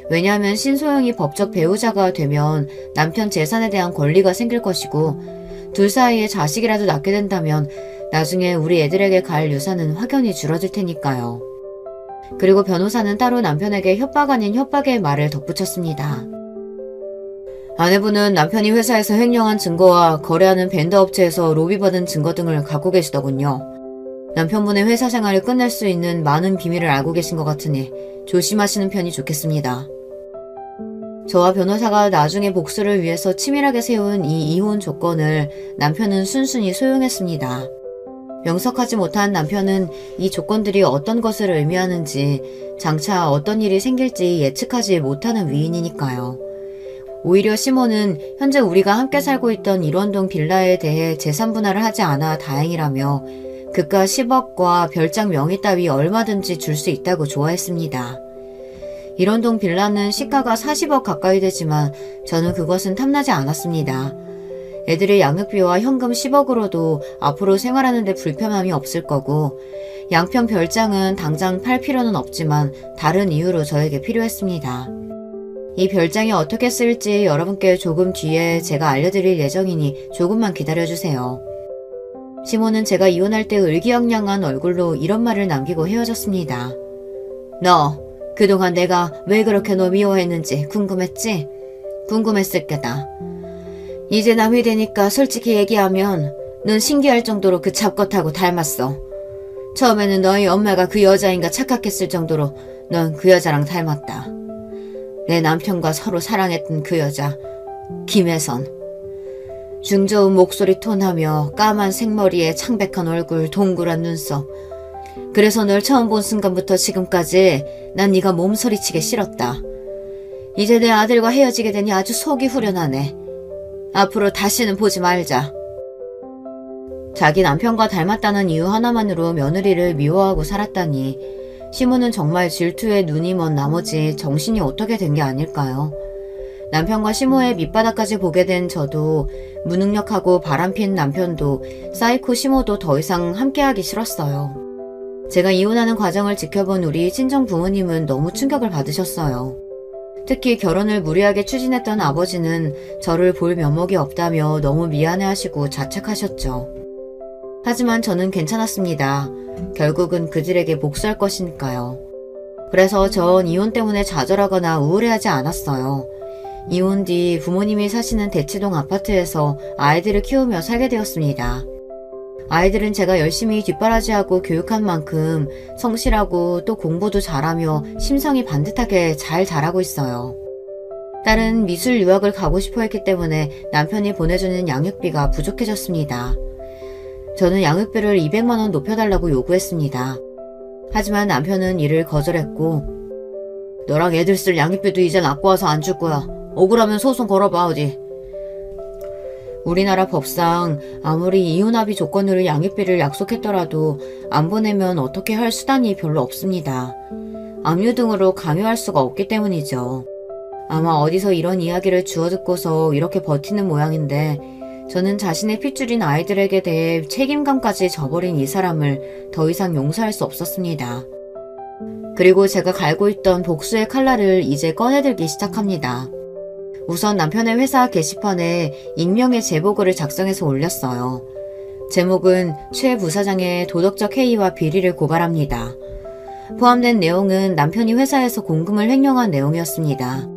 왜냐하면 신소영이 법적 배우자가 되면 남편 재산에 대한 권리가 생길 것이고 둘 사이에 자식이라도 낳게 된다면 나중에 우리 애들에게 갈 유산은 확연히 줄어들 테니까요. 그리고 변호사는 따로 남편에게 협박 아닌 협박의 말을 덧붙였습니다. 아내분은 남편이 회사에서 횡령한 증거와 거래하는 벤더 업체에서 로비받은 증거 등을 갖고 계시더군요. 남편분의 회사 생활을 끝낼 수 있는 많은 비밀을 알고 계신 것 같으니 조심하시는 편이 좋겠습니다. 저와 변호사가 나중에 복수를 위해서 치밀하게 세운 이 이혼 조건을 남편은 순순히 수용했습니다. 명석하지 못한 남편은 이 조건들이 어떤 것을 의미하는지 장차 어떤 일이 생길지 예측하지 못하는 위인이니까요. 오히려 시모는 현재 우리가 함께 살고 있던 일원동 빌라에 대해 재산 분할을 하지 않아 다행이라며 그가 10억과 별장 명의 따위 얼마든지 줄 수 있다고 좋아했습니다. 일원동 빌라는 시가가 40억 가까이 되지만 저는 그것은 탐나지 않았습니다. 애들의 양육비와 현금 10억으로도 앞으로 생활하는 데 불편함이 없을 거고 양평 별장은 당장 팔 필요는 없지만 다른 이유로 저에게 필요했습니다. 이 별장이 어떻게 쓸지 여러분께 조금 뒤에 제가 알려드릴 예정이니 조금만 기다려주세요. 시모는 제가 이혼할 때 의기양양한 얼굴로 이런 말을 남기고 헤어졌습니다. 너 그동안 내가 왜 그렇게 너 미워했는지 궁금했지? 궁금했을 게다. 이제 남이 되니까 솔직히 얘기하면 넌 신기할 정도로 그 잡것하고 닮았어. 처음에는 너희 엄마가 그 여자인가 착각했을 정도로 넌 그 여자랑 닮았다. 내 남편과 서로 사랑했던 그 여자, 김혜선. 중저음 목소리 톤하며 까만 생머리에 창백한 얼굴, 동그란 눈썹. 그래서 널 처음 본 순간부터 지금까지 난 네가 몸서리치게 싫었다. 이제 내 아들과 헤어지게 되니 아주 속이 후련하네. 앞으로 다시는 보지 말자. 자기 남편과 닮았다는 이유 하나만으로 며느리를 미워하고 살았다니 시모는 정말 질투에 눈이 먼 나머지 정신이 어떻게 된 게 아닐까요? 남편과 시모의 밑바닥까지 보게 된 저도 무능력하고 바람핀 남편도 사이코 시모도 더 이상 함께하기 싫었어요. 제가 이혼하는 과정을 지켜본 우리 친정 부모님은 너무 충격을 받으셨어요. 특히 결혼을 무리하게 추진했던 아버지는 저를 볼 면목이 없다며 너무 미안해하시고 자책하셨죠. 하지만 저는 괜찮았습니다. 결국은 그들에게 복수할 것이니까요. 그래서 전 이혼 때문에 좌절하거나 우울해하지 않았어요. 이혼 뒤 부모님이 사시는 대치동 아파트에서 아이들을 키우며 살게 되었습니다. 아이들은 제가 열심히 뒷바라지하고 교육한 만큼 성실하고 또 공부도 잘하며 심성이 반듯하게 잘 자라고 있어요. 딸은 미술 유학을 가고 싶어 했기 때문에 남편이 보내주는 양육비가 부족해졌습니다. 저는 양육비를 200만 원 높여달라고 요구했습니다. 하지만 남편은 이를 거절했고 너랑 애들 쓸 양육비도 이젠 아까워서 안 줄 거야. 억울하면 소송 걸어봐 어디. 우리나라 법상 아무리 이혼합의 조건으로 양육비를 약속했더라도 안 보내면 어떻게 할 수단이 별로 없습니다. 압류 등으로 강요할 수가 없기 때문이죠. 아마 어디서 이런 이야기를 주워 듣고서 이렇게 버티는 모양인데 저는 자신의 핏줄인 아이들에게 대해 책임감까지 져버린 이 사람을 더 이상 용서할 수 없었습니다. 그리고 제가 갈고 있던 복수의 칼날을 이제 꺼내들기 시작합니다. 우선 남편의 회사 게시판에 익명의 제보글을 작성해서 올렸어요. 제목은 최 부사장의 도덕적 해이와 비리를 고발합니다. 포함된 내용은 남편이 회사에서 공금을 횡령한 내용이었습니다.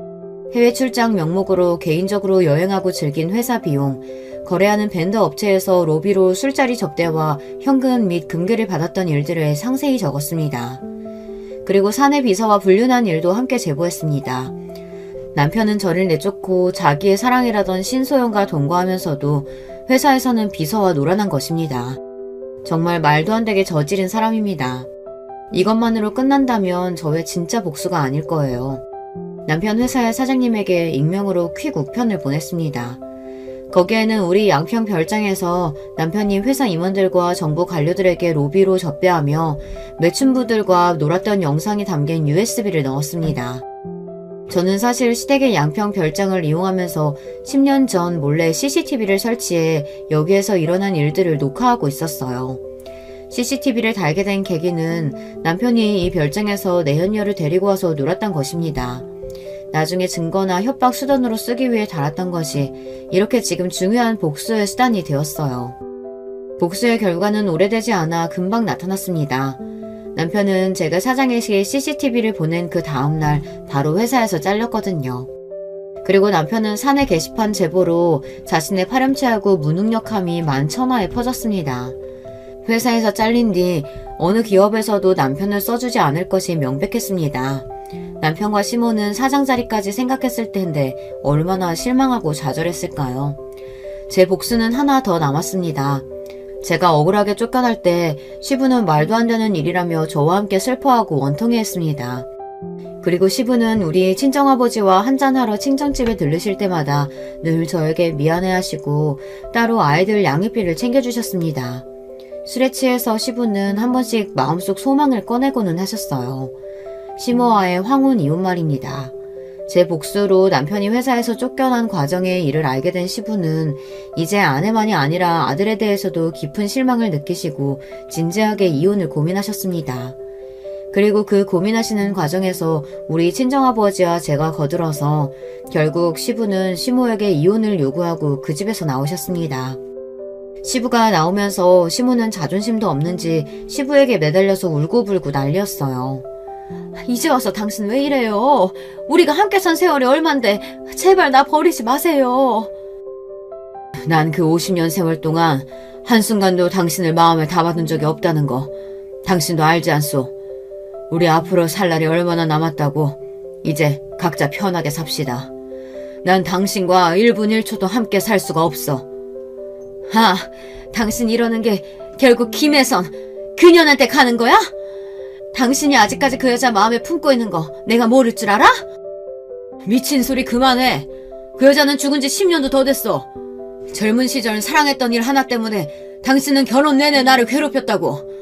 해외 출장 명목으로 개인적으로 여행하고 즐긴 회사 비용, 거래하는 벤더 업체에서 로비로 술자리 접대와 현금 및 금괴를 받았던 일들을 상세히 적었습니다. 그리고 사내 비서와 불륜한 일도 함께 제보했습니다. 남편은 저를 내쫓고 자기의 사랑이라던 신소영과 동거하면서도 회사에서는 비서와 놀아난 것입니다. 정말 말도 안 되게 저지른 사람입니다. 이것만으로 끝난다면 저의 진짜 복수가 아닐 거예요. 남편 회사의 사장님에게 익명으로 퀵 우편을 보냈습니다. 거기에는 우리 양평 별장에서 남편이 회사 임원들과 정부 관료들에게 로비로 접대하며 매춘부들과 놀았던 영상이 담긴 USB를 넣었습니다. 저는 사실 시댁의 양평 별장을 이용하면서 10년 전 몰래 CCTV를 설치해 여기에서 일어난 일들을 녹화하고 있었어요. CCTV를 달게 된 계기는 남편이 이 별장에서 내연녀를 데리고 와서 놀았던 것입니다. 나중에 증거나 협박 수단으로 쓰기 위해 달았던 것이 이렇게 지금 중요한 복수의 수단이 되었어요. 복수의 결과는 오래되지 않아 금방 나타났습니다. 남편은 제가 사장에게 CCTV를 보낸 그 다음날 바로 회사에서 잘렸거든요. 그리고 남편은 사내 게시판 제보로 자신의 파렴치하고 무능력함이 만천하에 퍼졌습니다. 회사에서 잘린 뒤 어느 기업에서도 남편을 써주지 않을 것이 명백했습니다. 남편과 시모는 사장 자리까지 생각했을 텐데 얼마나 실망하고 좌절했을까요? 제 복수는 하나 더 남았습니다. 제가 억울하게 쫓겨날 때 시부는 말도 안 되는 일이라며 저와 함께 슬퍼하고 원통해했습니다. 그리고 시부는 우리 친정아버지와 한잔하러 친정집에 들르실 때마다 늘 저에게 미안해하시고 따로 아이들 양육비를 챙겨주셨습니다. 술에 취해서 시부는 한 번씩 마음속 소망을 꺼내고는 하셨어요. 시모와의 황혼 이혼 말입니다. 제 복수로 남편이 회사에서 쫓겨난 과정의 일을 알게 된 시부는 이제 아내만이 아니라 아들에 대해서도 깊은 실망을 느끼시고 진지하게 이혼을 고민하셨습니다. 그리고 그 고민하시는 과정에서 우리 친정아버지와 제가 거들어서 결국 시부는 시모에게 이혼을 요구하고 그 집에서 나오셨습니다. 시부가 나오면서 시모는 자존심도 없는지 시부에게 매달려서 울고불고 난리였어요. 이제 와서 당신 왜 이래요? 우리가 함께 산 세월이 얼만데 제발 나 버리지 마세요. 난 그 50년 세월 동안 한순간도 당신을 마음에 담아둔 적이 없다는 거 당신도 알지 않소? 우리 앞으로 살 날이 얼마나 남았다고. 이제 각자 편하게 삽시다. 난 당신과 1분 1초도 함께 살 수가 없어. 당신 이러는 게 결국 김혜선 그년한테 가는 거야? 당신이 아직까지 그 여자 마음에 품고 있는 거 내가 모를 줄 알아? 미친 소리 그만해. 그 여자는 죽은 지 10년도 더 됐어. 젊은 시절 사랑했던 일 하나 때문에 당신은 결혼 내내 나를 괴롭혔다고.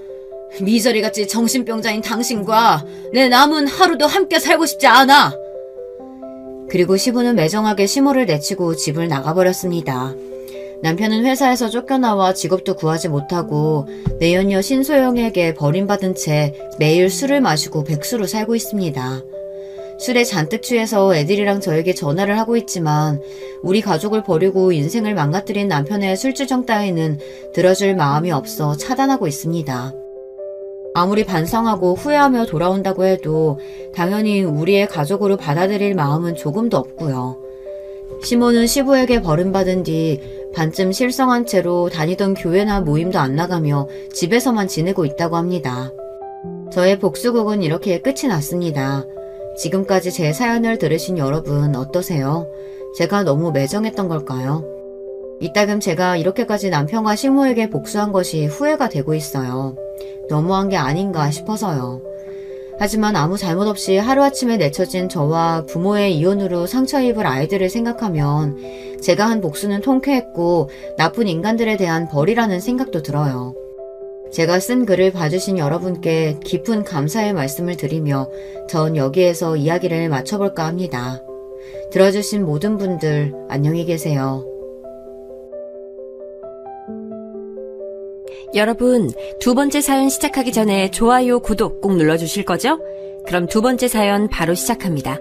미저리같이 정신병자인 당신과 내 남은 하루도 함께 살고 싶지 않아. 그리고 시부는 매정하게 시모를 내치고 집을 나가버렸습니다. 남편은 회사에서 쫓겨나와 직업도 구하지 못하고 내연녀 신소영에게 버림받은 채 매일 술을 마시고 백수로 살고 있습니다. 술에 잔뜩 취해서 애들이랑 저에게 전화를 하고 있지만 우리 가족을 버리고 인생을 망가뜨린 남편의 술주정 따위는 들어줄 마음이 없어 차단하고 있습니다. 아무리 반성하고 후회하며 돌아온다고 해도 당연히 우리의 가족으로 받아들일 마음은 조금도 없고요. 시모는 시부에게 버림받은 뒤 반쯤 실성한 채로 다니던 교회나 모임도 안 나가며 집에서만 지내고 있다고 합니다. 저의 복수극은 이렇게 끝이 났습니다. 지금까지 제 사연을 들으신 여러분 어떠세요? 제가 너무 매정했던 걸까요? 이따금 제가 이렇게까지 남편과 시모에게 복수한 것이 후회가 되고 있어요. 너무한 게 아닌가 싶어서요. 하지만 아무 잘못 없이 하루아침에 내쳐진 저와 부모의 이혼으로 상처 입을 아이들을 생각하면 제가 한 복수는 통쾌했고 나쁜 인간들에 대한 벌이라는 생각도 들어요. 제가 쓴 글을 봐주신 여러분께 깊은 감사의 말씀을 드리며 전 여기에서 이야기를 마쳐볼까 합니다. 들어주신 모든 분들 안녕히 계세요. 여러분, 두 번째 사연 시작하기 전에 좋아요, 구독 꼭 눌러주실 거죠? 그럼 두 번째 사연 바로 시작합니다.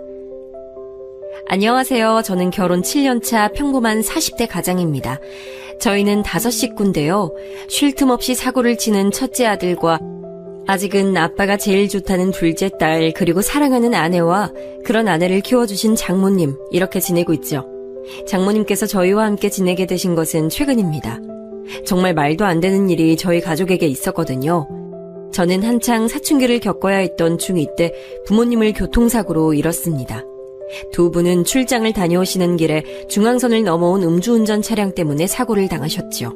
안녕하세요. 저는 결혼 7년차 평범한 40대 가장입니다. 저희는 5식구인데요. 쉴 틈 없이 사고를 치는 첫째 아들과 아직은 아빠가 제일 좋다는 둘째 딸, 그리고 사랑하는 아내와 그런 아내를 키워주신 장모님, 이렇게 지내고 있죠. 장모님께서 저희와 함께 지내게 되신 것은 최근입니다. 정말 말도 안 되는 일이 저희 가족에게 있었거든요. 저는 한창 사춘기를 겪어야 했던 중2 때 부모님을 교통사고로 잃었습니다. 두 분은 출장을 다녀오시는 길에 중앙선을 넘어온 음주운전 차량 때문에 사고를 당하셨죠.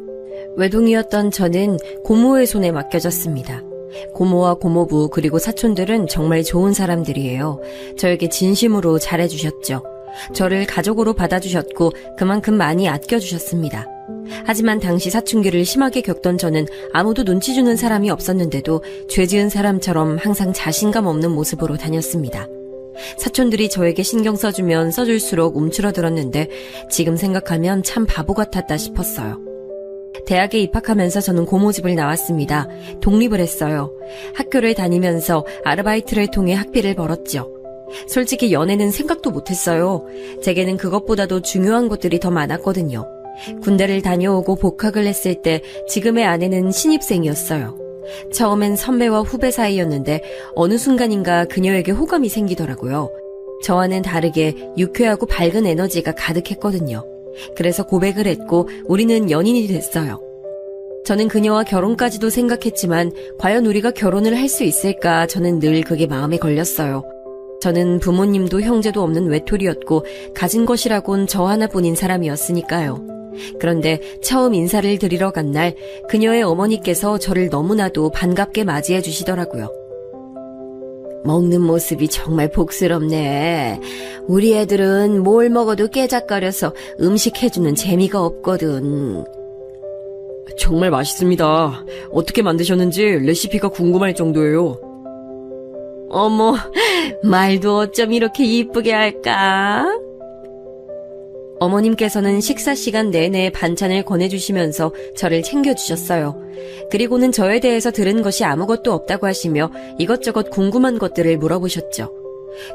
외동이었던 저는 고모의 손에 맡겨졌습니다. 고모와 고모부 그리고 사촌들은 정말 좋은 사람들이에요. 저에게 진심으로 잘해주셨죠. 저를 가족으로 받아주셨고 그만큼 많이 아껴주셨습니다. 하지만 당시 사춘기를 심하게 겪던 저는 아무도 눈치 주는 사람이 없었는데도 죄 지은 사람처럼 항상 자신감 없는 모습으로 다녔습니다. 사촌들이 저에게 신경 써주면 써줄수록 움츠러들었는데 지금 생각하면 참 바보 같았다 싶었어요. 대학에 입학하면서 저는 고모집을 나왔습니다. 독립을 했어요. 학교를 다니면서 아르바이트를 통해 학비를 벌었죠. 솔직히 연애는 생각도 못했어요. 제게는 그것보다도 중요한 것들이 더 많았거든요. 군대를 다녀오고 복학을 했을 때 지금의 아내는 신입생이었어요. 처음엔 선배와 후배 사이였는데 어느 순간인가 그녀에게 호감이 생기더라고요. 저와는 다르게 유쾌하고 밝은 에너지가 가득했거든요. 그래서 고백을 했고 우리는 연인이 됐어요. 저는 그녀와 결혼까지도 생각했지만 과연 우리가 결혼을 할 수 있을까 저는 늘 그게 마음에 걸렸어요. 저는 부모님도 형제도 없는 외톨이였고 가진 것이라곤 저 하나뿐인 사람이었으니까요. 그런데 처음 인사를 드리러 간 날 그녀의 어머니께서 저를 너무나도 반갑게 맞이해 주시더라고요. 먹는 모습이 정말 복스럽네. 우리 애들은 뭘 먹어도 깨작거려서 음식 해주는 재미가 없거든. 정말 맛있습니다. 어떻게 만드셨는지 레시피가 궁금할 정도예요. 어머, 말도 어쩜 이렇게 이쁘게 할까? 어머님께서는 식사 시간 내내 반찬을 권해주시면서 저를 챙겨주셨어요. 그리고는 저에 대해서 들은 것이 아무것도 없다고 하시며 이것저것 궁금한 것들을 물어보셨죠.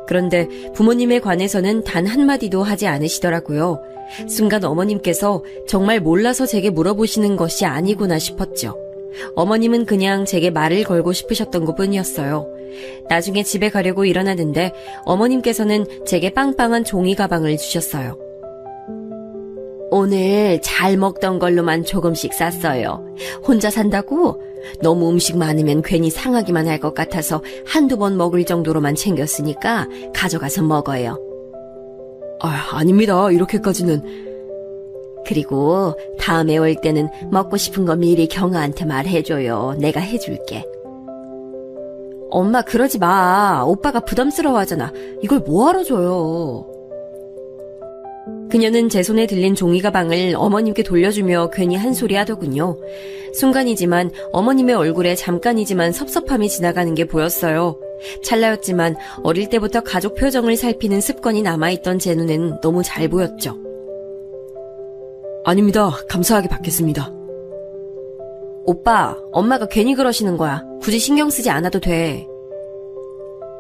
그런데 부모님에 관해서는 단 한마디도 하지 않으시더라고요. 순간 어머님께서 정말 몰라서 제게 물어보시는 것이 아니구나 싶었죠. 어머님은 그냥 제게 말을 걸고 싶으셨던 것뿐이었어요. 나중에 집에 가려고 일어나는데 어머님께서는 제게 빵빵한 종이 가방을 주셨어요. 오늘 잘 먹던 걸로만 조금씩 쌌어요. 혼자 산다고? 너무 음식 많으면 괜히 상하기만 할 것 같아서 한두 번 먹을 정도로만 챙겼으니까 가져가서 먹어요. 아닙니다. 이렇게까지는. 그리고 다음에 올 때는 먹고 싶은 거 미리 경아한테 말해줘요. 내가 해줄게. 엄마 그러지 마. 오빠가 부담스러워하잖아. 이걸 뭐하러 줘요. 그녀는 제 손에 들린 종이 가방을 어머님께 돌려주며 괜히 한 소리 하더군요. 순간이지만 어머님의 얼굴에 잠깐이지만 섭섭함이 지나가는 게 보였어요. 찰나였지만 어릴 때부터 가족 표정을 살피는 습관이 남아있던 제 눈엔 너무 잘 보였죠. 아닙니다. 감사하게 받겠습니다. 오빠, 엄마가 괜히 그러시는 거야. 굳이 신경 쓰지 않아도 돼.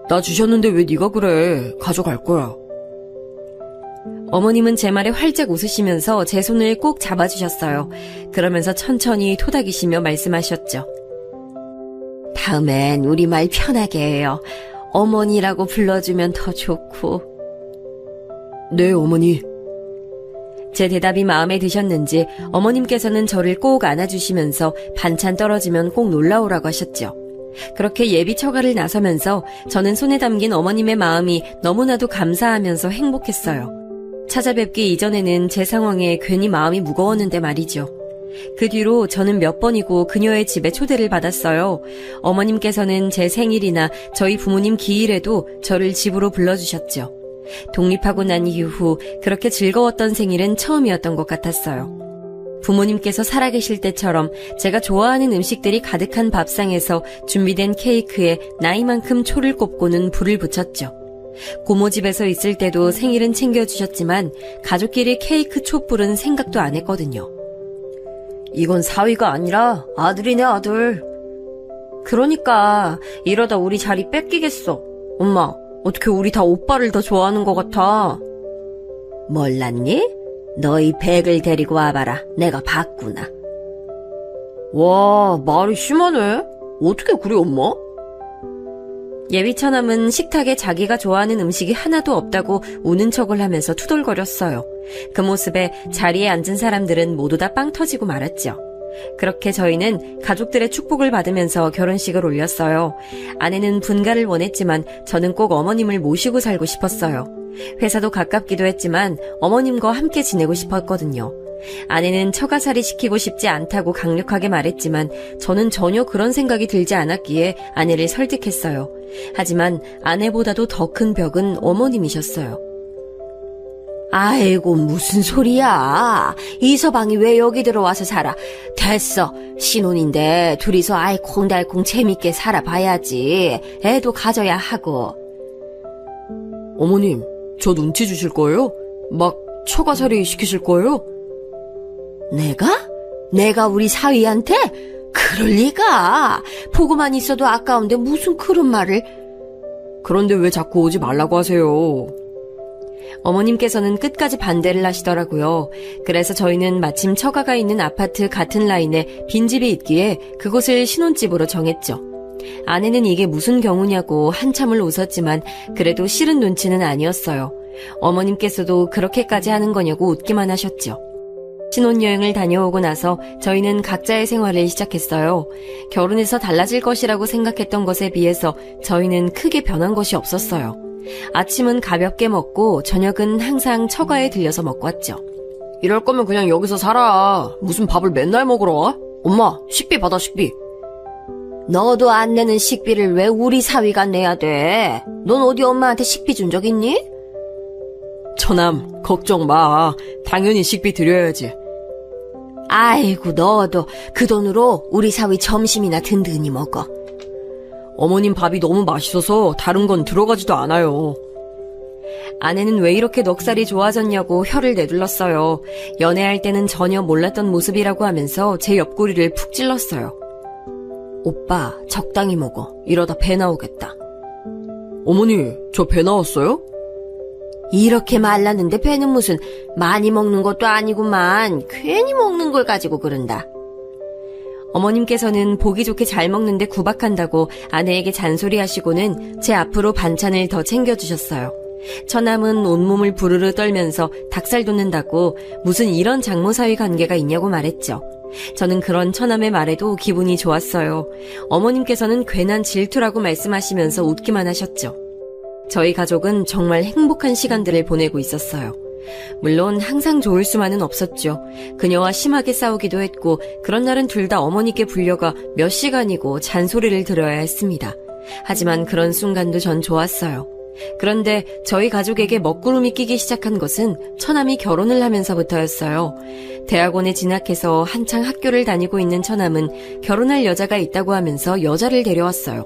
나 주셨는데 왜 네가 그래. 가져갈 거야. 어머님은 제 말에 활짝 웃으시면서 제 손을 꼭 잡아주셨어요. 그러면서 천천히 토닥이시며 말씀하셨죠. 다음엔 우리말 편하게 해요. 어머니라고 불러주면 더 좋고. 네, 어머니. 제 대답이 마음에 드셨는지 어머님께서는 저를 꼭 안아주시면서 반찬 떨어지면 꼭 놀라오라고 하셨죠. 그렇게 예비 처가를 나서면서 저는 손에 담긴 어머님의 마음이 너무나도 감사하면서 행복했어요. 찾아뵙기 이전에는 제 상황에 괜히 마음이 무거웠는데 말이죠. 그 뒤로 저는 몇 번이고 그녀의 집에 초대를 받았어요. 어머님께서는 제 생일이나 저희 부모님 기일에도 저를 집으로 불러주셨죠. 독립하고 난 이후 그렇게 즐거웠던 생일은 처음이었던 것 같았어요. 부모님께서 살아계실 때처럼 제가 좋아하는 음식들이 가득한 밥상에서 준비된 케이크에 나이만큼 초를 꼽고는 불을 붙였죠. 고모 집에서 있을 때도 생일은 챙겨주셨지만 가족끼리 케이크 촛불은 생각도 안 했거든요. 이건 사위가 아니라 아들이네, 아들. 그러니까 이러다 우리 자리 뺏기겠어. 엄마, 어떻게 우리 다 오빠를 더 좋아하는 것 같아. 몰랐니? 너희 백을 데리고 와봐라. 내가 봤구나. 와, 말이 심하네. 어떻게 그래, 엄마? 예비 처남은 식탁에 자기가 좋아하는 음식이 하나도 없다고 우는 척을 하면서 투덜거렸어요. 그 모습에 자리에 앉은 사람들은 모두 다 빵 터지고 말았죠. 그렇게 저희는 가족들의 축복을 받으면서 결혼식을 올렸어요. 아내는 분가를 원했지만 저는 꼭 어머님을 모시고 살고 싶었어요. 회사도 가깝기도 했지만 어머님과 함께 지내고 싶었거든요. 아내는 처가살이 시키고 싶지 않다고 강력하게 말했지만 저는 전혀 그런 생각이 들지 않았기에 아내를 설득했어요. 하지만 아내보다도 더 큰 벽은 어머님이셨어요. 아이고 무슨 소리야. 이서방이 왜 여기 들어와서 살아. 됐어. 신혼인데 둘이서 알콩달콩 재밌게 살아봐야지. 애도 가져야 하고. 어머님, 저 눈치 주실 거예요? 막 처가살이 시키실 거예요? 내가 우리 사위한테? 그럴 리가. 보고만 있어도 아까운데 무슨 그런 말을. 그런데 왜 자꾸 오지 말라고 하세요? 어머님께서는 끝까지 반대를 하시더라고요. 그래서 저희는 마침 처가가 있는 아파트 같은 라인에 빈집이 있기에 그곳을 신혼집으로 정했죠. 아내는 이게 무슨 경우냐고 한참을 웃었지만 그래도 싫은 눈치는 아니었어요. 어머님께서도 그렇게까지 하는 거냐고 웃기만 하셨죠. 신혼여행을 다녀오고 나서 저희는 각자의 생활을 시작했어요. 결혼해서 달라질 것이라고 생각했던 것에 비해서 저희는 크게 변한 것이 없었어요. 아침은 가볍게 먹고 저녁은 항상 처가에 들려서 먹고 왔죠. 이럴 거면 그냥 여기서 살아. 무슨 밥을 맨날 먹으러 와? 엄마, 식비 받아, 식비. 너도 안 내는 식비를 왜 우리 사위가 내야 돼? 넌 어디 엄마한테 식비 준 적 있니? 처남, 걱정 마. 당연히 식비 드려야지. 아이고 너도 그 돈으로 우리 사위 점심이나 든든히 먹어. 어머님 밥이 너무 맛있어서 다른 건 들어가지도 않아요. 아내는 왜 이렇게 넉살이 좋아졌냐고 혀를 내둘렀어요. 연애할 때는 전혀 몰랐던 모습이라고 하면서 제 옆구리를 푹 찔렀어요. 오빠 적당히 먹어. 이러다 배 나오겠다. 어머니, 저 배 나왔어요? 이렇게 말랐는데 배는 무슨 많이 먹는 것도 아니구만. 괜히 먹는 걸 가지고 그런다. 어머님께서는 보기 좋게 잘 먹는데 구박한다고 아내에게 잔소리하시고는 제 앞으로 반찬을 더 챙겨주셨어요. 처남은 온몸을 부르르 떨면서 닭살 돋는다고 무슨 이런 장모 사위 관계가 있냐고 말했죠. 저는 그런 처남의 말에도 기분이 좋았어요. 어머님께서는 괜한 질투라고 말씀하시면서 웃기만 하셨죠. 저희 가족은 정말 행복한 시간들을 보내고 있었어요. 물론 항상 좋을 수만은 없었죠. 그녀와 심하게 싸우기도 했고 그런 날은 둘 다 어머니께 불려가 몇 시간이고 잔소리를 들어야 했습니다. 하지만 그런 순간도 전 좋았어요. 그런데 저희 가족에게 먹구름이 끼기 시작한 것은 처남이 결혼을 하면서부터였어요. 대학원에 진학해서 한창 학교를 다니고 있는 처남은 결혼할 여자가 있다고 하면서 여자를 데려왔어요.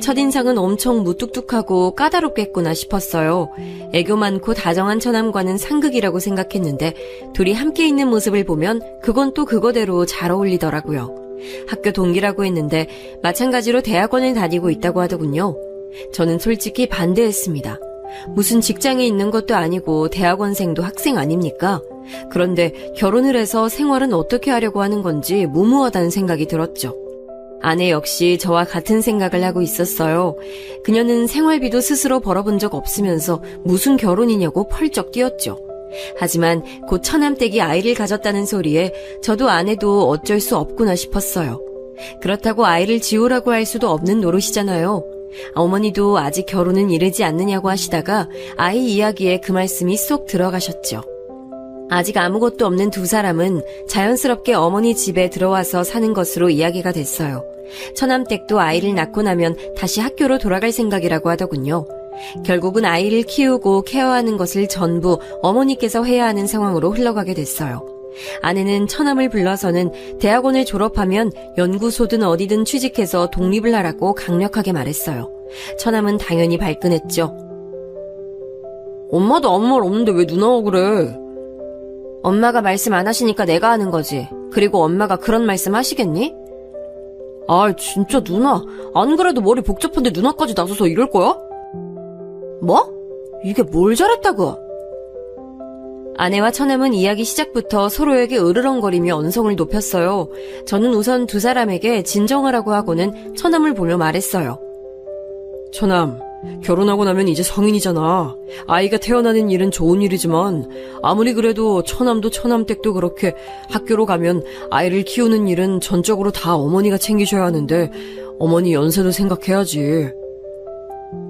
첫인상은 엄청 무뚝뚝하고 까다롭겠구나 싶었어요. 애교 많고 다정한 처남과는 상극이라고 생각했는데 둘이 함께 있는 모습을 보면 그건 또 그거대로 잘 어울리더라고요. 학교 동기라고 했는데 마찬가지로 대학원을 다니고 있다고 하더군요. 저는 솔직히 반대했습니다. 무슨 직장에 있는 것도 아니고 대학원생도 학생 아닙니까? 그런데 결혼을 해서 생활은 어떻게 하려고 하는 건지 무모하다는 생각이 들었죠. 아내 역시 저와 같은 생각을 하고 있었어요. 그녀는 생활비도 스스로 벌어본 적 없으면서 무슨 결혼이냐고 펄쩍 뛰었죠. 하지만 곧 처남댁이 아이를 가졌다는 소리에 저도 아내도 어쩔 수 없구나 싶었어요. 그렇다고 아이를 지우라고 할 수도 없는 노릇이잖아요. 어머니도 아직 결혼은 이르지 않느냐고 하시다가 아이 이야기에 그 말씀이 쏙 들어가셨죠. 아직 아무것도 없는 두 사람은 자연스럽게 어머니 집에 들어와서 사는 것으로 이야기가 됐어요. 처남댁도 아이를 낳고 나면 다시 학교로 돌아갈 생각이라고 하더군요. 결국은 아이를 키우고 케어하는 것을 전부 어머니께서 해야 하는 상황으로 흘러가게 됐어요. 아내는 처남을 불러서는 대학원을 졸업하면 연구소든 어디든 취직해서 독립을 하라고 강력하게 말했어요. 처남은 당연히 발끈했죠. 엄마도 아무 말 없는데 왜 누나가 그래? 엄마가 말씀 안 하시니까 내가 하는 거지. 그리고 엄마가 그런 말씀 하시겠니? 아, 진짜 누나. 안 그래도 머리 복잡한데 누나까지 나서서 이럴 거야? 뭐? 이게 뭘 잘했다고? 아내와 처남은 이야기 시작부터 서로에게 으르렁거리며 언성을 높였어요. 저는 우선 두 사람에게 진정하라고 하고는 처남을 보며 말했어요. 처남, 결혼하고 나면 이제 성인이잖아. 아이가 태어나는 일은 좋은 일이지만 아무리 그래도 처남도 처남댁도 그렇게 학교로 가면 아이를 키우는 일은 전적으로 다 어머니가 챙기셔야 하는데 어머니 연세도 생각해야지.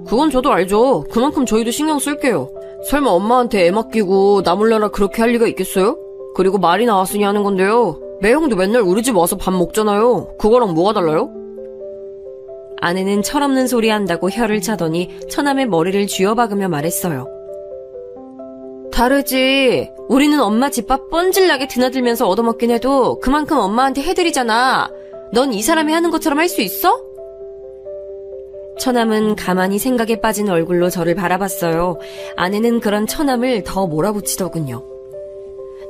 그건 저도 알죠. 그만큼 저희도 신경 쓸게요. 설마 엄마한테 애 맡기고 나 몰라라 그렇게 할 리가 있겠어요? 그리고 말이 나왔으니 하는 건데요. 매형도 맨날 우리 집 와서 밥 먹잖아요. 그거랑 뭐가 달라요? 아내는 철없는 소리 한다고 혀를 차더니 처남의 머리를 쥐어박으며 말했어요. 다르지. 우리는 엄마 집밥 뻔질나게 드나들면서 얻어먹긴 해도 그만큼 엄마한테 해드리잖아. 넌 이 사람이 하는 것처럼 할 수 있어? 처남은 가만히 생각에 빠진 얼굴로 저를 바라봤어요. 아내는 그런 처남을 더 몰아붙이더군요.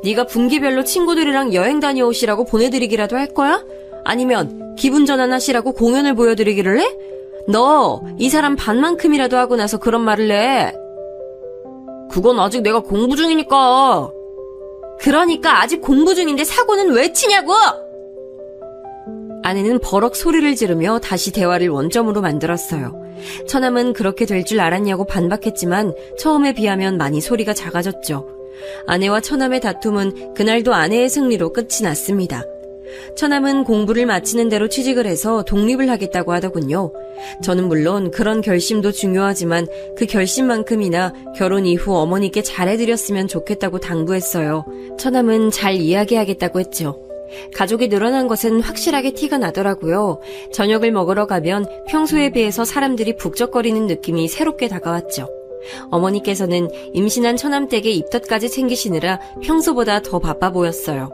네가 분기별로 친구들이랑 여행 다녀오시라고 보내드리기라도 할 거야? 아니면 기분 전환하시라고 공연을 보여드리기를 해? 너 이 사람 반만큼이라도 하고 나서 그런 말을 해. 그건 아직 내가 공부 중이니까. 그러니까 아직 공부 중인데 사고는 왜 치냐고! 아내는 버럭 소리를 지르며 다시 대화를 원점으로 만들었어요. 처남은 그렇게 될 줄 알았냐고 반박했지만 처음에 비하면 많이 소리가 작아졌죠. 아내와 처남의 다툼은 그날도 아내의 승리로 끝이 났습니다. 처남은 공부를 마치는 대로 취직을 해서 독립을 하겠다고 하더군요. 저는 물론 그런 결심도 중요하지만 그 결심만큼이나 결혼 이후 어머니께 잘해드렸으면 좋겠다고 당부했어요. 처남은 잘 이야기하겠다고 했죠. 가족이 늘어난 것은 확실하게 티가 나더라고요. 저녁을 먹으러 가면 평소에 비해서 사람들이 북적거리는 느낌이 새롭게 다가왔죠. 어머니께서는 임신한 처남댁에 입덧까지 챙기시느라 평소보다 더 바빠 보였어요.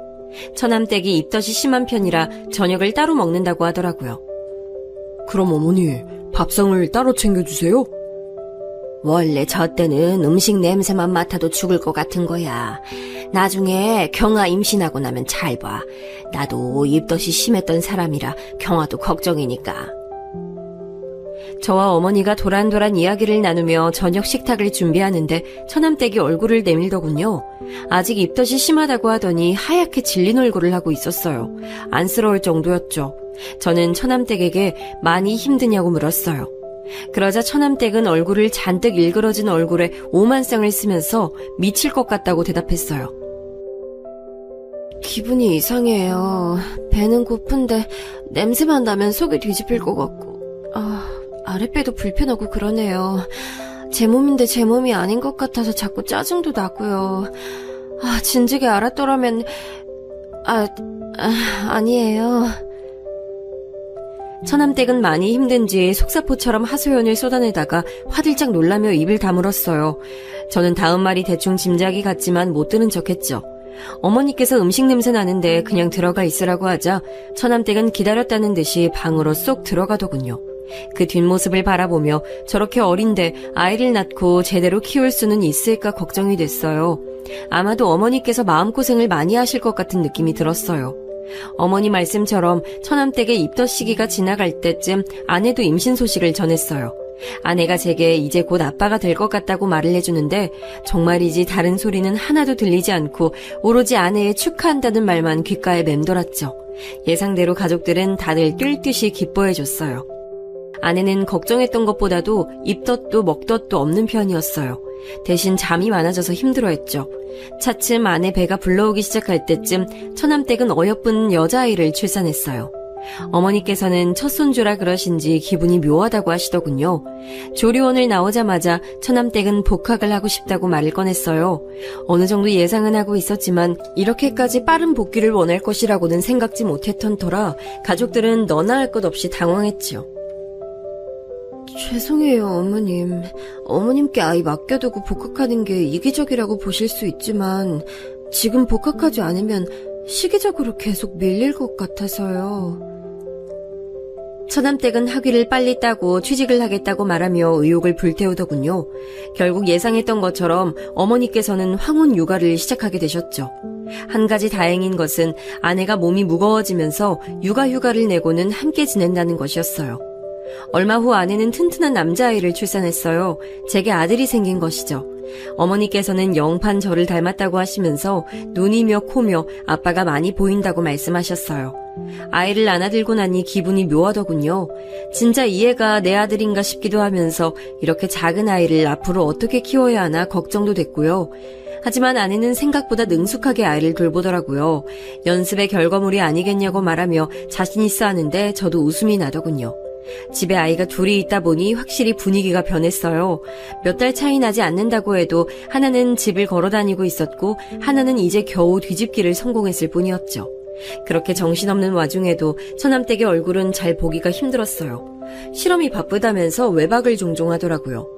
처남댁이 입덧이 심한 편이라 저녁을 따로 먹는다고 하더라고요. 그럼 어머니, 밥상을 따로 챙겨주세요? 원래 저 때는 음식 냄새만 맡아도 죽을 것 같은 거야. 나중에 경아 임신하고 나면 잘 봐. 나도 입덧이 심했던 사람이라 경아도 걱정이니까. 저와 어머니가 도란도란 이야기를 나누며 저녁 식탁을 준비하는데 처남댁이 얼굴을 내밀더군요. 아직 입덧이 심하다고 하더니 하얗게 질린 얼굴을 하고 있었어요. 안쓰러울 정도였죠. 저는 처남댁에게 많이 힘드냐고 물었어요. 그러자 처남댁은 얼굴을 잔뜩 일그러진 얼굴에 오만상을 쓰면서 미칠 것 같다고 대답했어요. 기분이 이상해요. 배는 고픈데 냄새만 나면 속이 뒤집힐 것 같고 아랫배도 불편하고 그러네요. 제 몸인데 제 몸이 아닌 것 같아서 자꾸 짜증도 나고요. 진즉에 알았더라면 아니에요. 처남댁은 많이 힘든지 속사포처럼 하소연을 쏟아내다가 화들짝 놀라며 입을 다물었어요. 저는 다음 말이 대충 짐작이 갔지만 못 들은 척했죠. 어머니께서 음식 냄새 나는데 그냥 들어가 있으라고 하자 처남댁은 기다렸다는 듯이 방으로 쏙 들어가더군요. 그 뒷모습을 바라보며 저렇게 어린데 아이를 낳고 제대로 키울 수는 있을까 걱정이 됐어요. 아마도 어머니께서 마음고생을 많이 하실 것 같은 느낌이 들었어요. 어머니 말씀처럼 처남댁의 입덧 시기가 지나갈 때쯤 아내도 임신 소식을 전했어요. 아내가 제게 이제 곧 아빠가 될 것 같다고 말을 해주는데 정말이지 다른 소리는 하나도 들리지 않고 오로지 아내의 축하한다는 말만 귓가에 맴돌았죠. 예상대로 가족들은 다들 뛸 듯이 기뻐해줬어요. 아내는 걱정했던 것보다도 입덧도 먹덧도 없는 편이었어요. 대신 잠이 많아져서 힘들어했죠. 차츰 아내 배가 불러오기 시작할 때쯤 처남댁은 어여쁜 여자아이를 출산했어요. 어머니께서는 첫 손주라 그러신지 기분이 묘하다고 하시더군요. 조리원을 나오자마자 처남댁은 복학을 하고 싶다고 말을 꺼냈어요. 어느 정도 예상은 하고 있었지만 이렇게까지 빠른 복귀를 원할 것이라고는 생각지 못했던 터라 가족들은 너나 할 것 없이 당황했지요. 죄송해요, 어머님. 어머님께 아이 맡겨두고 복학하는 게 이기적이라고 보실 수 있지만 지금 복학하지 않으면 시기적으로 계속 밀릴 것 같아서요. 처남댁은 학위를 빨리 따고 취직을 하겠다고 말하며 의욕을 불태우더군요. 결국 예상했던 것처럼 어머니께서는 황혼 육아를 시작하게 되셨죠. 한 가지 다행인 것은 아내가 몸이 무거워지면서 육아휴가를 내고는 함께 지낸다는 것이었어요. 얼마 후 아내는 튼튼한 남자아이를 출산했어요. 제게 아들이 생긴 것이죠. 어머니께서는 영판 저를 닮았다고 하시면서 눈이며 코며 아빠가 많이 보인다고 말씀하셨어요. 아이를 안아들고 나니 기분이 묘하더군요. 진짜 이 애가 내 아들인가 싶기도 하면서 이렇게 작은 아이를 앞으로 어떻게 키워야 하나 걱정도 됐고요. 하지만 아내는 생각보다 능숙하게 아이를 돌보더라고요. 연습의 결과물이 아니겠냐고 말하며 자신 있어 하는데 저도 웃음이 나더군요. 집에 아이가 둘이 있다 보니 확실히 분위기가 변했어요. 몇 달 차이 나지 않는다고 해도 하나는 집을 걸어 다니고 있었고 하나는 이제 겨우 뒤집기를 성공했을 뿐이었죠. 그렇게 정신없는 와중에도 처남댁의 얼굴은 잘 보기가 힘들었어요. 실험이 바쁘다면서 외박을 종종 하더라고요.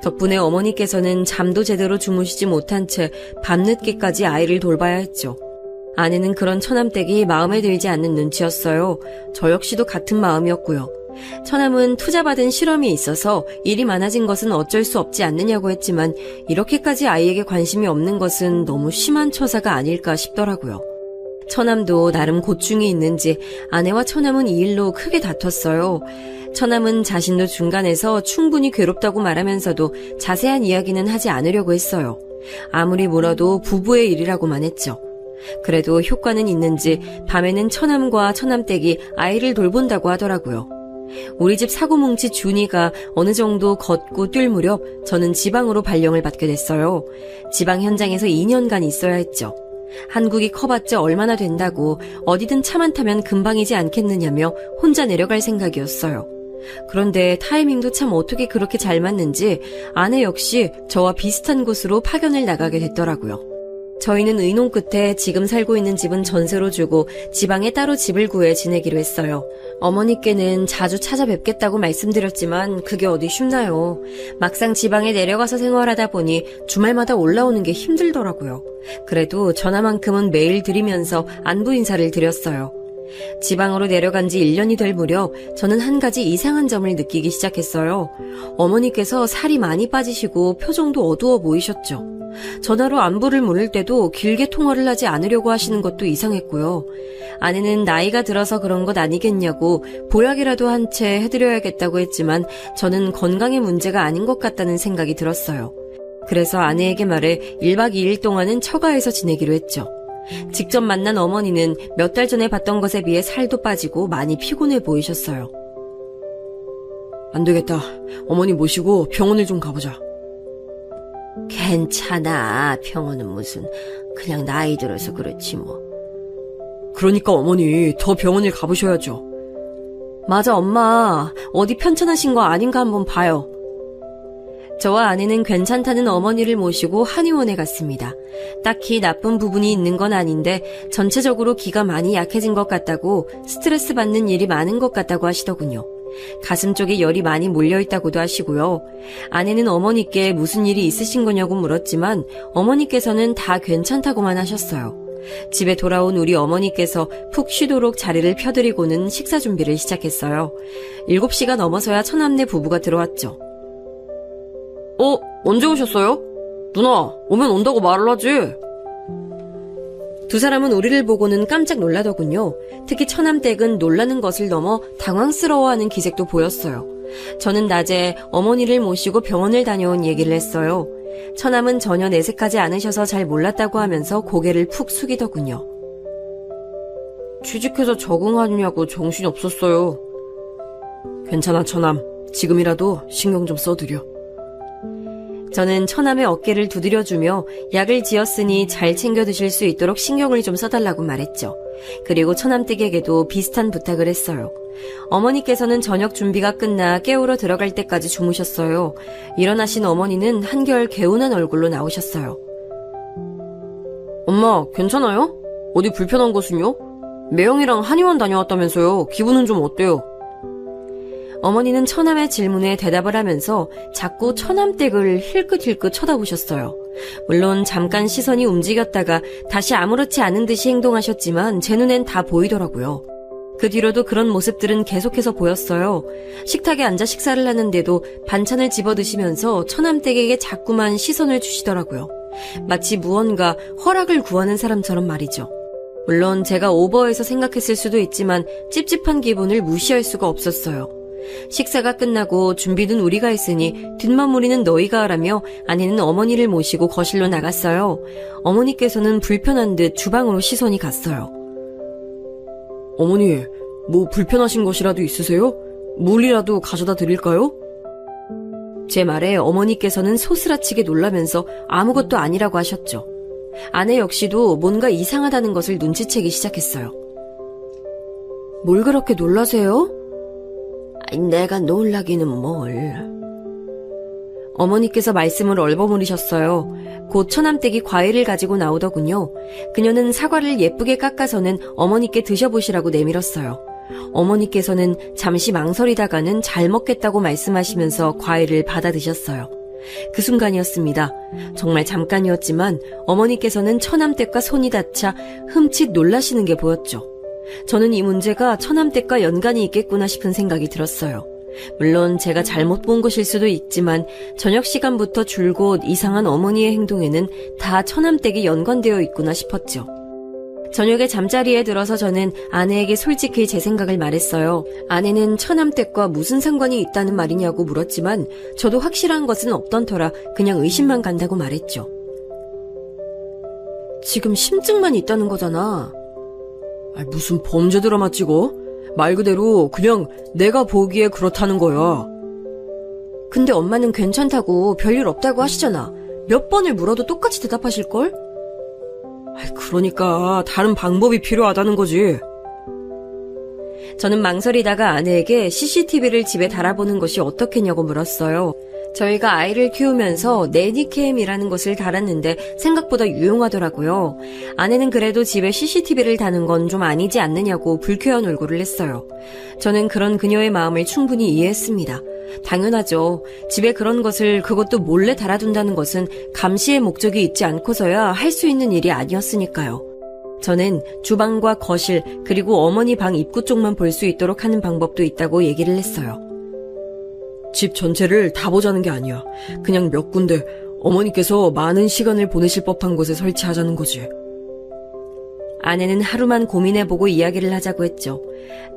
덕분에 어머니께서는 잠도 제대로 주무시지 못한 채 밤늦게까지 아이를 돌봐야 했죠. 아내는 그런 처남댁이 마음에 들지 않는 눈치였어요. 저 역시도 같은 마음이었고요. 처남은 투자받은 실험이 있어서 일이 많아진 것은 어쩔 수 없지 않느냐고 했지만 이렇게까지 아이에게 관심이 없는 것은 너무 심한 처사가 아닐까 싶더라고요. 처남도 나름 고충이 있는지 아내와 처남은 이 일로 크게 다퉜어요. 처남은 자신도 중간에서 충분히 괴롭다고 말하면서도 자세한 이야기는 하지 않으려고 했어요. 아무리 물어도 부부의 일이라고만 했죠. 그래도 효과는 있는지 밤에는 처남과 처남댁이 아이를 돌본다고 하더라고요. 우리 집 사고뭉치 준이가 어느 정도 걷고 뛸 무렵 저는 지방으로 발령을 받게 됐어요. 지방 현장에서 2년간 있어야 했죠. 한국이 커봤자 얼마나 된다고 어디든 차만 타면 금방이지 않겠느냐며 혼자 내려갈 생각이었어요. 그런데 타이밍도 참 어떻게 그렇게 잘 맞는지 아내 역시 저와 비슷한 곳으로 파견을 나가게 됐더라고요. 저희는 의논 끝에 지금 살고 있는 집은 전세로 주고 지방에 따로 집을 구해 지내기로 했어요. 어머니께는 자주 찾아뵙겠다고 말씀드렸지만 그게 어디 쉽나요. 막상 지방에 내려가서 생활하다 보니 주말마다 올라오는 게 힘들더라고요. 그래도 전화만큼은 매일 드리면서 안부 인사를 드렸어요. 지방으로 내려간 지 1년이 될 무렵 저는 한 가지 이상한 점을 느끼기 시작했어요. 어머니께서 살이 많이 빠지시고 표정도 어두워 보이셨죠. 전화로 안부를 물을 때도 길게 통화를 하지 않으려고 하시는 것도 이상했고요. 아내는 나이가 들어서 그런 것 아니겠냐고 보약이라도 한 채 해드려야겠다고 했지만 저는 건강의 문제가 아닌 것 같다는 생각이 들었어요. 그래서 아내에게 말해 1박 2일 동안은 처가에서 지내기로 했죠. 직접 만난 어머니는 몇 달 전에 봤던 것에 비해 살도 빠지고 많이 피곤해 보이셨어요. 안 되겠다. 어머니 모시고 병원을 좀 가보자. 괜찮아. 병원은 무슨 그냥 나이 들어서 그렇지 뭐. 그러니까 어머니 더 병원을 가보셔야죠. 맞아, 엄마. 어디 편찮으신 거 아닌가 한번 봐요. 저와 아내는 괜찮다는 어머니를 모시고 한의원에 갔습니다. 딱히 나쁜 부분이 있는 건 아닌데 전체적으로 기가 많이 약해진 것 같다고, 스트레스 받는 일이 많은 것 같다고 하시더군요. 가슴 쪽에 열이 많이 몰려있다고도 하시고요. 아내는 어머니께 무슨 일이 있으신 거냐고 물었지만 어머니께서는 다 괜찮다고만 하셨어요. 집에 돌아온 우리 어머니께서 푹 쉬도록 자리를 펴드리고는 식사 준비를 시작했어요. 7시가 넘어서야 처남네 부부가 들어왔죠. 언제 오셨어요? 누나, 오면 온다고 말을 하지. 두 사람은 우리를 보고는 깜짝 놀라더군요. 특히 처남댁은 놀라는 것을 넘어 당황스러워하는 기색도 보였어요. 저는 낮에 어머니를 모시고 병원을 다녀온 얘기를 했어요. 처남은 전혀 내색하지 않으셔서 잘 몰랐다고 하면서 고개를 푹 숙이더군요. 취직해서 적응하느냐고 정신이 없었어요. 괜찮아, 처남. 지금이라도 신경 좀 써드려. 저는 처남의 어깨를 두드려주며 약을 지었으니 잘 챙겨 드실 수 있도록 신경을 좀 써달라고 말했죠. 그리고 처남댁에게도 비슷한 부탁을 했어요. 어머니께서는 저녁 준비가 끝나 깨우러 들어갈 때까지 주무셨어요. 일어나신 어머니는 한결 개운한 얼굴로 나오셨어요. 엄마, 괜찮아요? 어디 불편한 것은요? 매형이랑 한의원 다녀왔다면서요. 기분은 좀 어때요? 어머니는 처남의 질문에 대답을 하면서 자꾸 처남댁을 힐끗힐끗 쳐다보셨어요. 물론 잠깐 시선이 움직였다가 다시 아무렇지 않은 듯이 행동하셨지만 제 눈엔 다 보이더라고요. 그 뒤로도 그런 모습들은 계속해서 보였어요. 식탁에 앉아 식사를 하는데도 반찬을 집어 드시면서 처남댁에게 자꾸만 시선을 주시더라고요. 마치 무언가 허락을 구하는 사람처럼 말이죠. 물론 제가 오버해서 생각했을 수도 있지만 찝찝한 기분을 무시할 수가 없었어요. 식사가 끝나고 준비는 우리가 했으니 뒷마무리는 너희가 하라며 아내는 어머니를 모시고 거실로 나갔어요. 어머니께서는 불편한 듯 주방으로 시선이 갔어요. 어머니, 뭐 불편하신 것이라도 있으세요? 물이라도 가져다 드릴까요? 제 말에 어머니께서는 소스라치게 놀라면서 아무것도 아니라고 하셨죠. 아내 역시도 뭔가 이상하다는 것을 눈치채기 시작했어요. 뭘 그렇게 놀라세요? 내가 놀라기는 뭘. 어머니께서 말씀을 얼버무리셨어요. 곧 처남댁이 과일을 가지고 나오더군요. 그녀는 사과를 예쁘게 깎아서는 어머니께 드셔보시라고 내밀었어요. 어머니께서는 잠시 망설이다가는 잘 먹겠다고 말씀하시면서 과일을 받아 드셨어요. 그 순간이었습니다. 정말 잠깐이었지만 어머니께서는 처남댁과 손이 닿자 흠칫 놀라시는 게 보였죠. 저는 이 문제가 처남댁과 연관이 있겠구나 싶은 생각이 들었어요. 물론 제가 잘못 본 것일 수도 있지만 저녁 시간부터 줄곧 이상한 어머니의 행동에는 다 처남댁이 연관되어 있구나 싶었죠. 저녁에 잠자리에 들어서 저는 아내에게 솔직히 제 생각을 말했어요. 아내는 처남댁과 무슨 상관이 있다는 말이냐고 물었지만 저도 확실한 것은 없던 터라 그냥 의심만 간다고 말했죠. 지금 심증만 있다는 거잖아. 무슨 범죄 드라마 찍어? 말 그대로 그냥 내가 보기에 그렇다는 거야. 근데 엄마는 괜찮다고 별일 없다고 하시잖아. 몇 번을 물어도 똑같이 대답하실걸? 그러니까 다른 방법이 필요하다는 거지. 저는 망설이다가 아내에게 CCTV를 집에 달아보는 것이 어떻겠냐고 물었어요. 저희가 아이를 키우면서 내니캠이라는 것을 달았는데 생각보다 유용하더라고요. 아내는 그래도 집에 CCTV를 다는 건 좀 아니지 않느냐고 불쾌한 얼굴을 했어요. 저는 그런 그녀의 마음을 충분히 이해했습니다. 당연하죠. 집에 그런 것을 그것도 몰래 달아둔다는 것은 감시의 목적이 있지 않고서야 할 수 있는 일이 아니었으니까요. 저는 주방과 거실 그리고 어머니 방 입구 쪽만 볼 수 있도록 하는 방법도 있다고 얘기를 했어요. 집 전체를 다 보자는 게 아니야. 그냥 몇 군데 어머니께서 많은 시간을 보내실 법한 곳에 설치하자는 거지. 아내는 하루만 고민해보고 이야기를 하자고 했죠.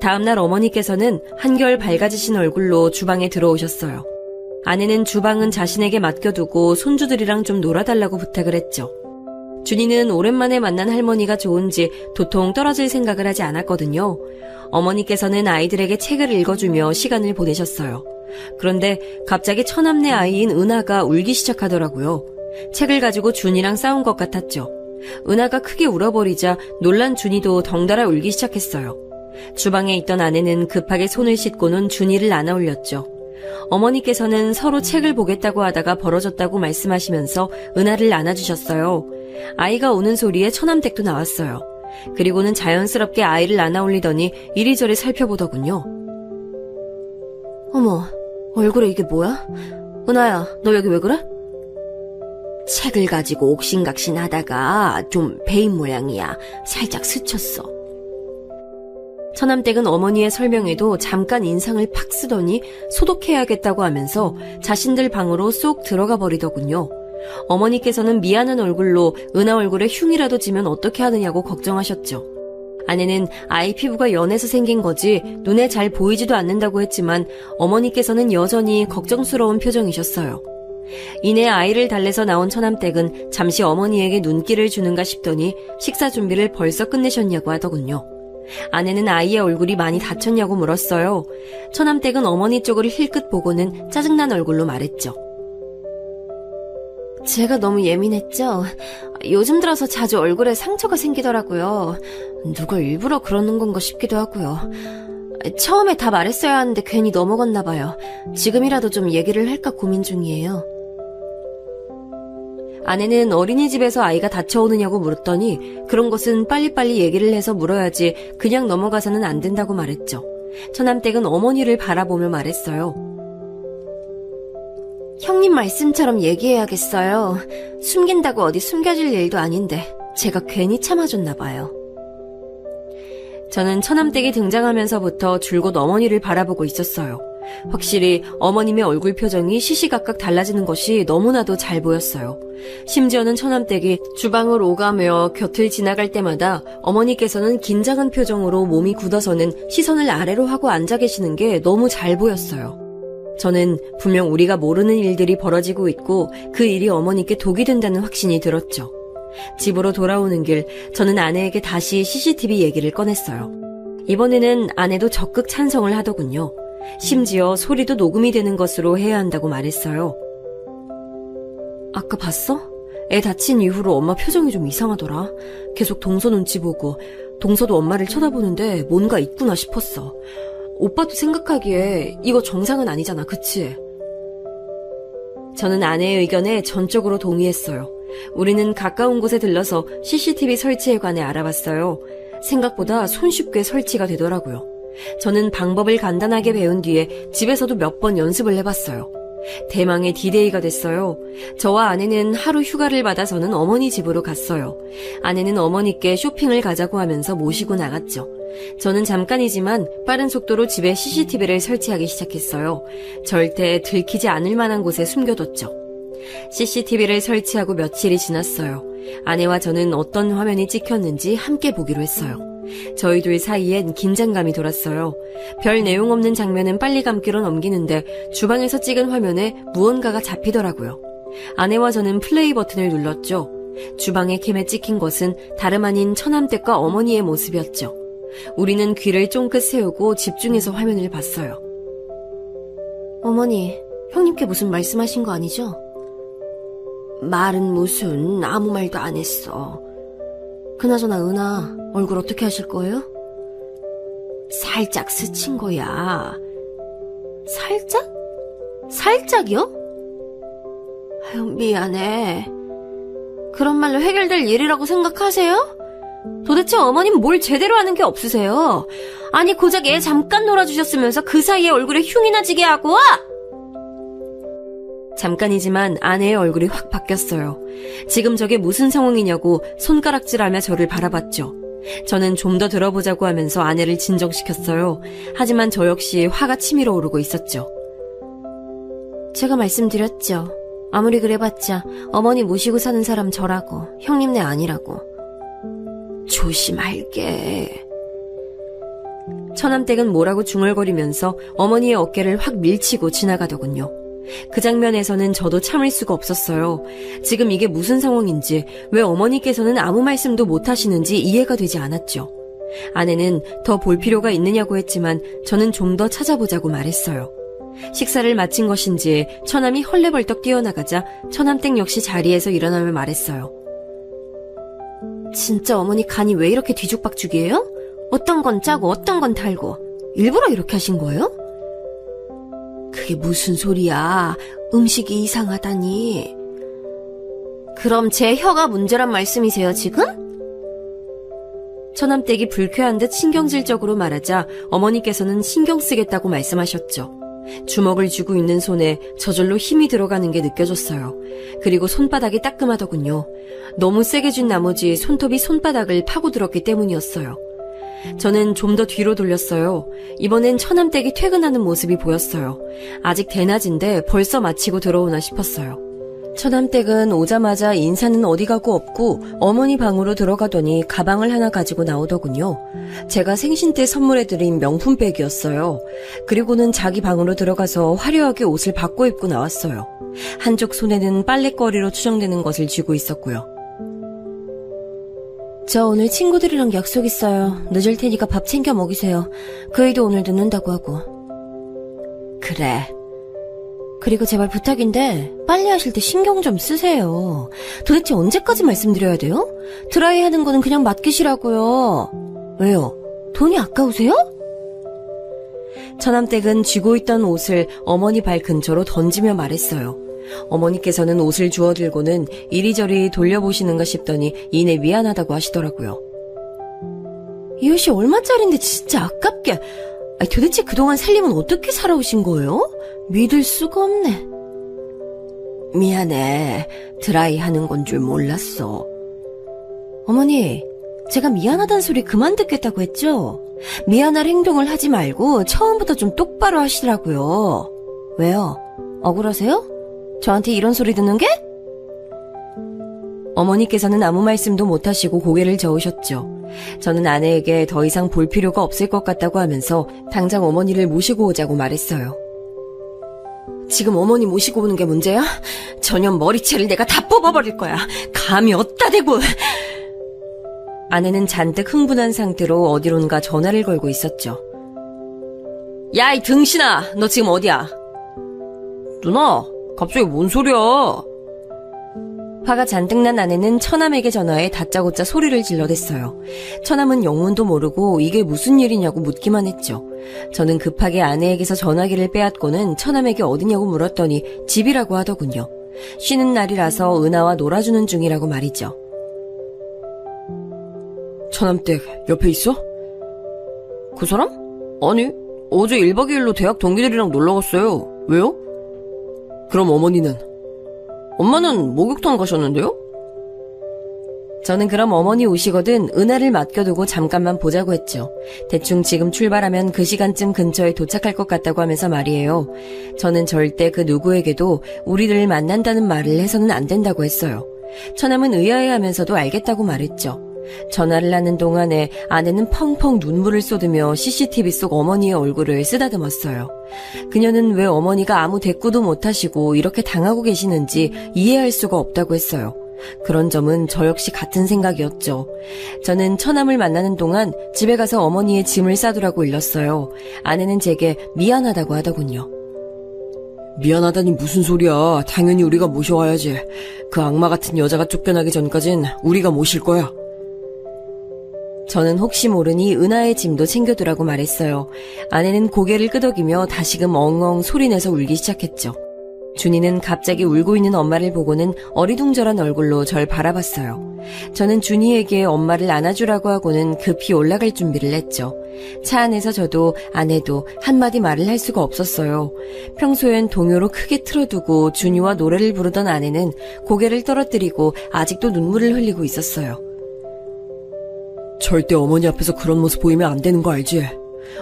다음날 어머니께서는 한결 밝아지신 얼굴로 주방에 들어오셨어요. 아내는 주방은 자신에게 맡겨두고 손주들이랑 좀 놀아달라고 부탁을 했죠. 준이는 오랜만에 만난 할머니가 좋은지 도통 떨어질 생각을 하지 않았거든요. 어머니께서는 아이들에게 책을 읽어주며 시간을 보내셨어요. 그런데 갑자기 처남네 아이인 은하가 울기 시작하더라고요. 책을 가지고 준이랑 싸운 것 같았죠. 은하가 크게 울어버리자 놀란 준이도 덩달아 울기 시작했어요. 주방에 있던 아내는 급하게 손을 씻고는 준이를 안아 올렸죠. 어머니께서는 서로 책을 보겠다고 하다가 벌어졌다고 말씀하시면서 은하를 안아주셨어요. 아이가 우는 소리에 처남댁도 나왔어요. 그리고는 자연스럽게 아이를 안아 올리더니 이리저리 살펴보더군요. 어머, 얼굴에 이게 뭐야? 은하야, 너 여기 왜 그래? 책을 가지고 옥신각신 하다가 좀 베인 모양이야. 살짝 스쳤어. 처남댁은 어머니의 설명에도 잠깐 인상을 팍 쓰더니 소독해야겠다고 하면서 자신들 방으로 쏙 들어가 버리더군요. 어머니께서는 미안한 얼굴로 은하 얼굴에 흉이라도 지면 어떻게 하느냐고 걱정하셨죠. 아내는 아이 피부가 연해서 생긴 거지 눈에 잘 보이지도 않는다고 했지만 어머니께서는 여전히 걱정스러운 표정이셨어요. 이내 아이를 달래서 나온 처남댁은 잠시 어머니에게 눈길을 주는가 싶더니 식사 준비를 벌써 끝내셨냐고 하더군요. 아내는 아이의 얼굴이 많이 다쳤냐고 물었어요. 처남댁은 어머니 쪽을 힐끗 보고는 짜증난 얼굴로 말했죠. 제가 너무 예민했죠? 요즘 들어서 자주 얼굴에 상처가 생기더라고요. 누가 일부러 그러는 건가 싶기도 하고요. 처음에 다 말했어야 하는데 괜히 넘어갔나 봐요. 지금이라도 좀 얘기를 할까 고민 중이에요. 아내는 어린이집에서 아이가 다쳐오느냐고 물었더니 그런 것은 빨리빨리 얘기를 해서 물어야지 그냥 넘어가서는 안 된다고 말했죠. 처남댁은 어머니를 바라보며 말했어요. 형님 말씀처럼 얘기해야겠어요. 숨긴다고 어디 숨겨질 일도 아닌데 제가 괜히 참아줬나 봐요. 저는 처남댁이 등장하면서부터 줄곧 어머니를 바라보고 있었어요. 확실히 어머님의 얼굴 표정이 시시각각 달라지는 것이 너무나도 잘 보였어요. 심지어는 처남댁이 주방을 오가며 곁을 지나갈 때마다 어머니께서는 긴장한 표정으로 몸이 굳어서는 시선을 아래로 하고 앉아 계시는 게 너무 잘 보였어요. 저는 분명 우리가 모르는 일들이 벌어지고 있고 그 일이 어머니께 독이 된다는 확신이 들었죠. 집으로 돌아오는 길 저는 아내에게 다시 CCTV 얘기를 꺼냈어요. 이번에는 아내도 적극 찬성을 하더군요. 심지어 소리도 녹음이 되는 것으로 해야 한다고 말했어요. 아까 봤어? 애 다친 이후로 엄마 표정이 좀 이상하더라. 계속 동서 눈치 보고 동서도 엄마를 쳐다보는데 뭔가 있구나 싶었어. 오빠도 생각하기에 이거 정상은 아니잖아, 그치? 저는 아내의 의견에 전적으로 동의했어요. 우리는 가까운 곳에 들러서 CCTV 설치에 관해 알아봤어요. 생각보다 손쉽게 설치가 되더라고요. 저는 방법을 간단하게 배운 뒤에 집에서도 몇 번 연습을 해봤어요. 대망의 D-Day가 됐어요. 저와 아내는 하루 휴가를 받아서는 어머니 집으로 갔어요. 아내는 어머니께 쇼핑을 가자고 하면서 모시고 나갔죠. 저는 잠깐이지만 빠른 속도로 집에 CCTV를 설치하기 시작했어요. 절대 들키지 않을 만한 곳에 숨겨뒀죠. CCTV를 설치하고 며칠이 지났어요. 아내와 저는 어떤 화면이 찍혔는지 함께 보기로 했어요. 저희 둘 사이엔 긴장감이 돌았어요. 별 내용 없는 장면은 빨리 감기로 넘기는데 주방에서 찍은 화면에 무언가가 잡히더라고요. 아내와 저는 플레이 버튼을 눌렀죠. 주방의 캠에 찍힌 것은 다름 아닌 처남댁과 어머니의 모습이었죠. 우리는 귀를 쫑긋 세우고 집중해서 화면을 봤어요. 어머니, 형님께 무슨 말씀하신 거 아니죠? 말은 무슨, 아무 말도 안 했어. 그나저나 은하, 얼굴 어떻게 하실 거예요? 살짝 스친 거야. 살짝? 살짝이요? 아유, 미안해. 그런 말로 해결될 일이라고 생각하세요? 도대체 어머님 뭘 제대로 하는 게 없으세요? 아니 고작 애 잠깐 놀아주셨으면서 그 사이에 얼굴에 흉이 나지게 하고 와! 잠깐이지만 아내의 얼굴이 확 바뀌었어요. 지금 저게 무슨 상황이냐고 손가락질하며 저를 바라봤죠. 저는 좀 더 들어보자고 하면서 아내를 진정시켰어요. 하지만 저 역시 화가 치밀어 오르고 있었죠. 제가 말씀드렸죠. 아무리 그래봤자 어머니 모시고 사는 사람 저라고, 형님네 아니라고. 조심할게. 처남댁은 뭐라고 중얼거리면서 어머니의 어깨를 확 밀치고 지나가더군요. 그 장면에서는 저도 참을 수가 없었어요. 지금 이게 무슨 상황인지, 왜 어머니께서는 아무 말씀도 못 하시는지 이해가 되지 않았죠. 아내는 더 볼 필요가 있느냐고 했지만 저는 좀 더 찾아보자고 말했어요. 식사를 마친 것인지 처남이 헐레벌떡 뛰어나가자 처남댁 역시 자리에서 일어나며 말했어요. 진짜 어머니 간이 왜 이렇게 뒤죽박죽이에요? 어떤 건 짜고 어떤 건 달고 일부러 이렇게 하신 거예요? 그게 무슨 소리야. 음식이 이상하다니. 그럼 제 혀가 문제란 말씀이세요, 지금? 처남댁이 불쾌한 듯 신경질적으로 말하자 어머니께서는 신경 쓰겠다고 말씀하셨죠. 주먹을 쥐고 있는 손에 저절로 힘이 들어가는 게 느껴졌어요. 그리고 손바닥이 따끔하더군요. 너무 세게 쥔 나머지 손톱이 손바닥을 파고들었기 때문이었어요. 저는 좀 더 뒤로 돌렸어요. 이번엔 처남댁이 퇴근하는 모습이 보였어요. 아직 대낮인데 벌써 마치고 들어오나 싶었어요. 처남댁은 오자마자 인사는 어디 가고 없고 어머니 방으로 들어가더니 가방을 하나 가지고 나오더군요. 제가 생신 때 선물해드린 명품백이었어요. 그리고는 자기 방으로 들어가서 화려하게 옷을 바꿔 입고 나왔어요. 한쪽 손에는 빨랫거리로 추정되는 것을 쥐고 있었고요. 저 오늘 친구들이랑 약속 있어요. 늦을 테니까 밥 챙겨 먹이세요. 그 애도 오늘 늦는다고 하고. 그래. 그리고 제발 부탁인데 빨리 하실 때 신경 좀 쓰세요. 도대체 언제까지 말씀드려야 돼요? 드라이 하는 거는 그냥 맡기시라고요. 왜요? 돈이 아까우세요? 처남댁은 쥐고 있던 옷을 어머니 발 근처로 던지며 말했어요. 어머니께서는 옷을 주워들고는 이리저리 돌려보시는가 싶더니 이내 미안하다고 하시더라고요. 이 옷이 얼마짜린데 진짜 아깝게. 도대체 그동안 살림은 어떻게 살아오신 거예요? 믿을 수가 없네. 미안해. 드라이 하는 건 줄 몰랐어. 어머니, 제가 미안하다는 소리 그만 듣겠다고 했죠? 미안할 행동을 하지 말고 처음부터 좀 똑바로 하시라고요. 왜요? 억울하세요? 저한테 이런 소리 듣는 게? 어머니께서는 아무 말씀도 못하시고 고개를 저으셨죠. 저는 아내에게 더 이상 볼 필요가 없을 것 같다고 하면서 당장 어머니를 모시고 오자고 말했어요. 지금 어머니 모시고 오는 게 문제야? 전혀 머리채를 내가 다 뽑아버릴 거야. 감이 어디다 대고. 아내는 잔뜩 흥분한 상태로 어디론가 전화를 걸고 있었죠. 야, 이 등신아, 너 지금 어디야? 누나, 갑자기 뭔 소리야? 화가 잔뜩 난 아내는 처남에게 전화해 다짜고짜 소리를 질러댔어요. 처남은 영문도 모르고 이게 무슨 일이냐고 묻기만 했죠. 저는 급하게 아내에게서 전화기를 빼앗고는 처남에게 어디냐고 물었더니 집이라고 하더군요. 쉬는 날이라서 은하와 놀아주는 중이라고 말이죠. 처남댁 옆에 있어? 그 사람? 아니, 어제 1박 2일로 대학 동기들이랑 놀러 갔어요. 왜요? 그럼 어머니는? 엄마는 목욕탕 가셨는데요? 저는 그럼 어머니 오시거든 은하를 맡겨두고 잠깐만 보자고 했죠. 대충 지금 출발하면 그 시간쯤 근처에 도착할 것 같다고 하면서 말이에요. 저는 절대 그 누구에게도 우리를 만난다는 말을 해서는 안 된다고 했어요. 처남은 의아해하면서도 알겠다고 말했죠. 전화를 하는 동안에 아내는 펑펑 눈물을 쏟으며 CCTV 속 어머니의 얼굴을 쓰다듬었어요. 그녀는 왜 어머니가 아무 대꾸도 못하시고 이렇게 당하고 계시는지 이해할 수가 없다고 했어요. 그런 점은 저 역시 같은 생각이었죠. 저는 처남을 만나는 동안 집에 가서 어머니의 짐을 싸두라고 일렀어요. 아내는 제게 미안하다고 하더군요. 미안하다니 무슨 소리야. 당연히 우리가 모셔와야지. 그 악마 같은 여자가 쫓겨나기 전까진 우리가 모실 거야. 저는 혹시 모르니 은하의 짐도 챙겨두라고 말했어요. 아내는 고개를 끄덕이며 다시금 엉엉 소리내서 울기 시작했죠. 준이는 갑자기 울고 있는 엄마를 보고는 어리둥절한 얼굴로 절 바라봤어요. 저는 준이에게 엄마를 안아주라고 하고는 급히 올라갈 준비를 했죠. 차 안에서 저도 아내도 한마디 말을 할 수가 없었어요. 평소엔 동요로 크게 틀어두고 준이와 노래를 부르던 아내는 고개를 떨어뜨리고 아직도 눈물을 흘리고 있었어요. 절대 어머니 앞에서 그런 모습 보이면 안 되는 거 알지?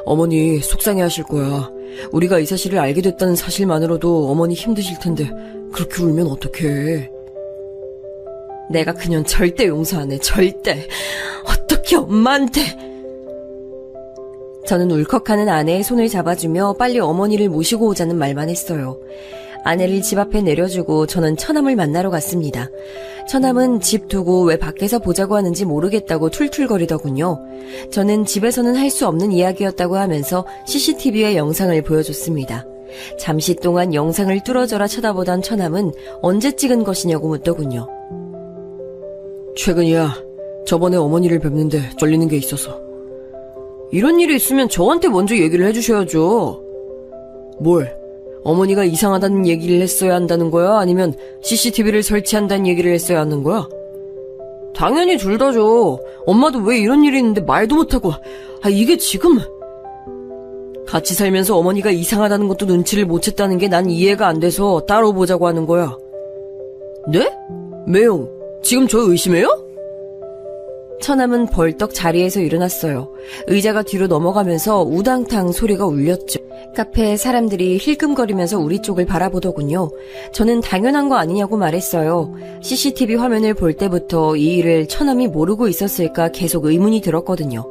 어머니 속상해하실 거야. 우리가 이 사실을 알게 됐다는 사실만으로도 어머니 힘드실 텐데 그렇게 울면 어떡해. 내가 그년 절대 용서 안 해. 절대. 어떻게 엄마한테. 저는 울컥하는 아내의 손을 잡아주며 빨리 어머니를 모시고 오자는 말만 했어요. 아내를 집 앞에 내려주고 저는 처남을 만나러 갔습니다. 처남은 집 두고 왜 밖에서 보자고 하는지 모르겠다고 툴툴거리더군요. 저는 집에서는 할 수 없는 이야기였다고 하면서 CCTV의 영상을 보여줬습니다. 잠시 동안 영상을 뚫어져라 쳐다보던 처남은 언제 찍은 것이냐고 묻더군요. 최근이야. 저번에 어머니를 뵙는데 걸리는 게 있어서. 이런 일이 있으면 저한테 먼저 얘기를 해주셔야죠. 뭘? 어머니가 이상하다는 얘기를 했어야 한다는 거야? 아니면 CCTV를 설치한다는 얘기를 했어야 하는 거야? 당연히 둘 다죠. 엄마도 왜 이런 일이 있는데 말도 못하고. 이게 지금... 같이 살면서 어머니가 이상하다는 것도 눈치를 못 챘다는 게 난 이해가 안 돼서 따로 보자고 하는 거야. 네? 매용, 지금 저 의심해요? 처남은 벌떡 자리에서 일어났어요. 의자가 뒤로 넘어가면서 우당탕 소리가 울렸죠. 카페에 사람들이 힐끔거리면서 우리 쪽을 바라보더군요. 저는 당연한 거 아니냐고 말했어요. CCTV 화면을 볼 때부터 이 일을 처남이 모르고 있었을까 계속 의문이 들었거든요.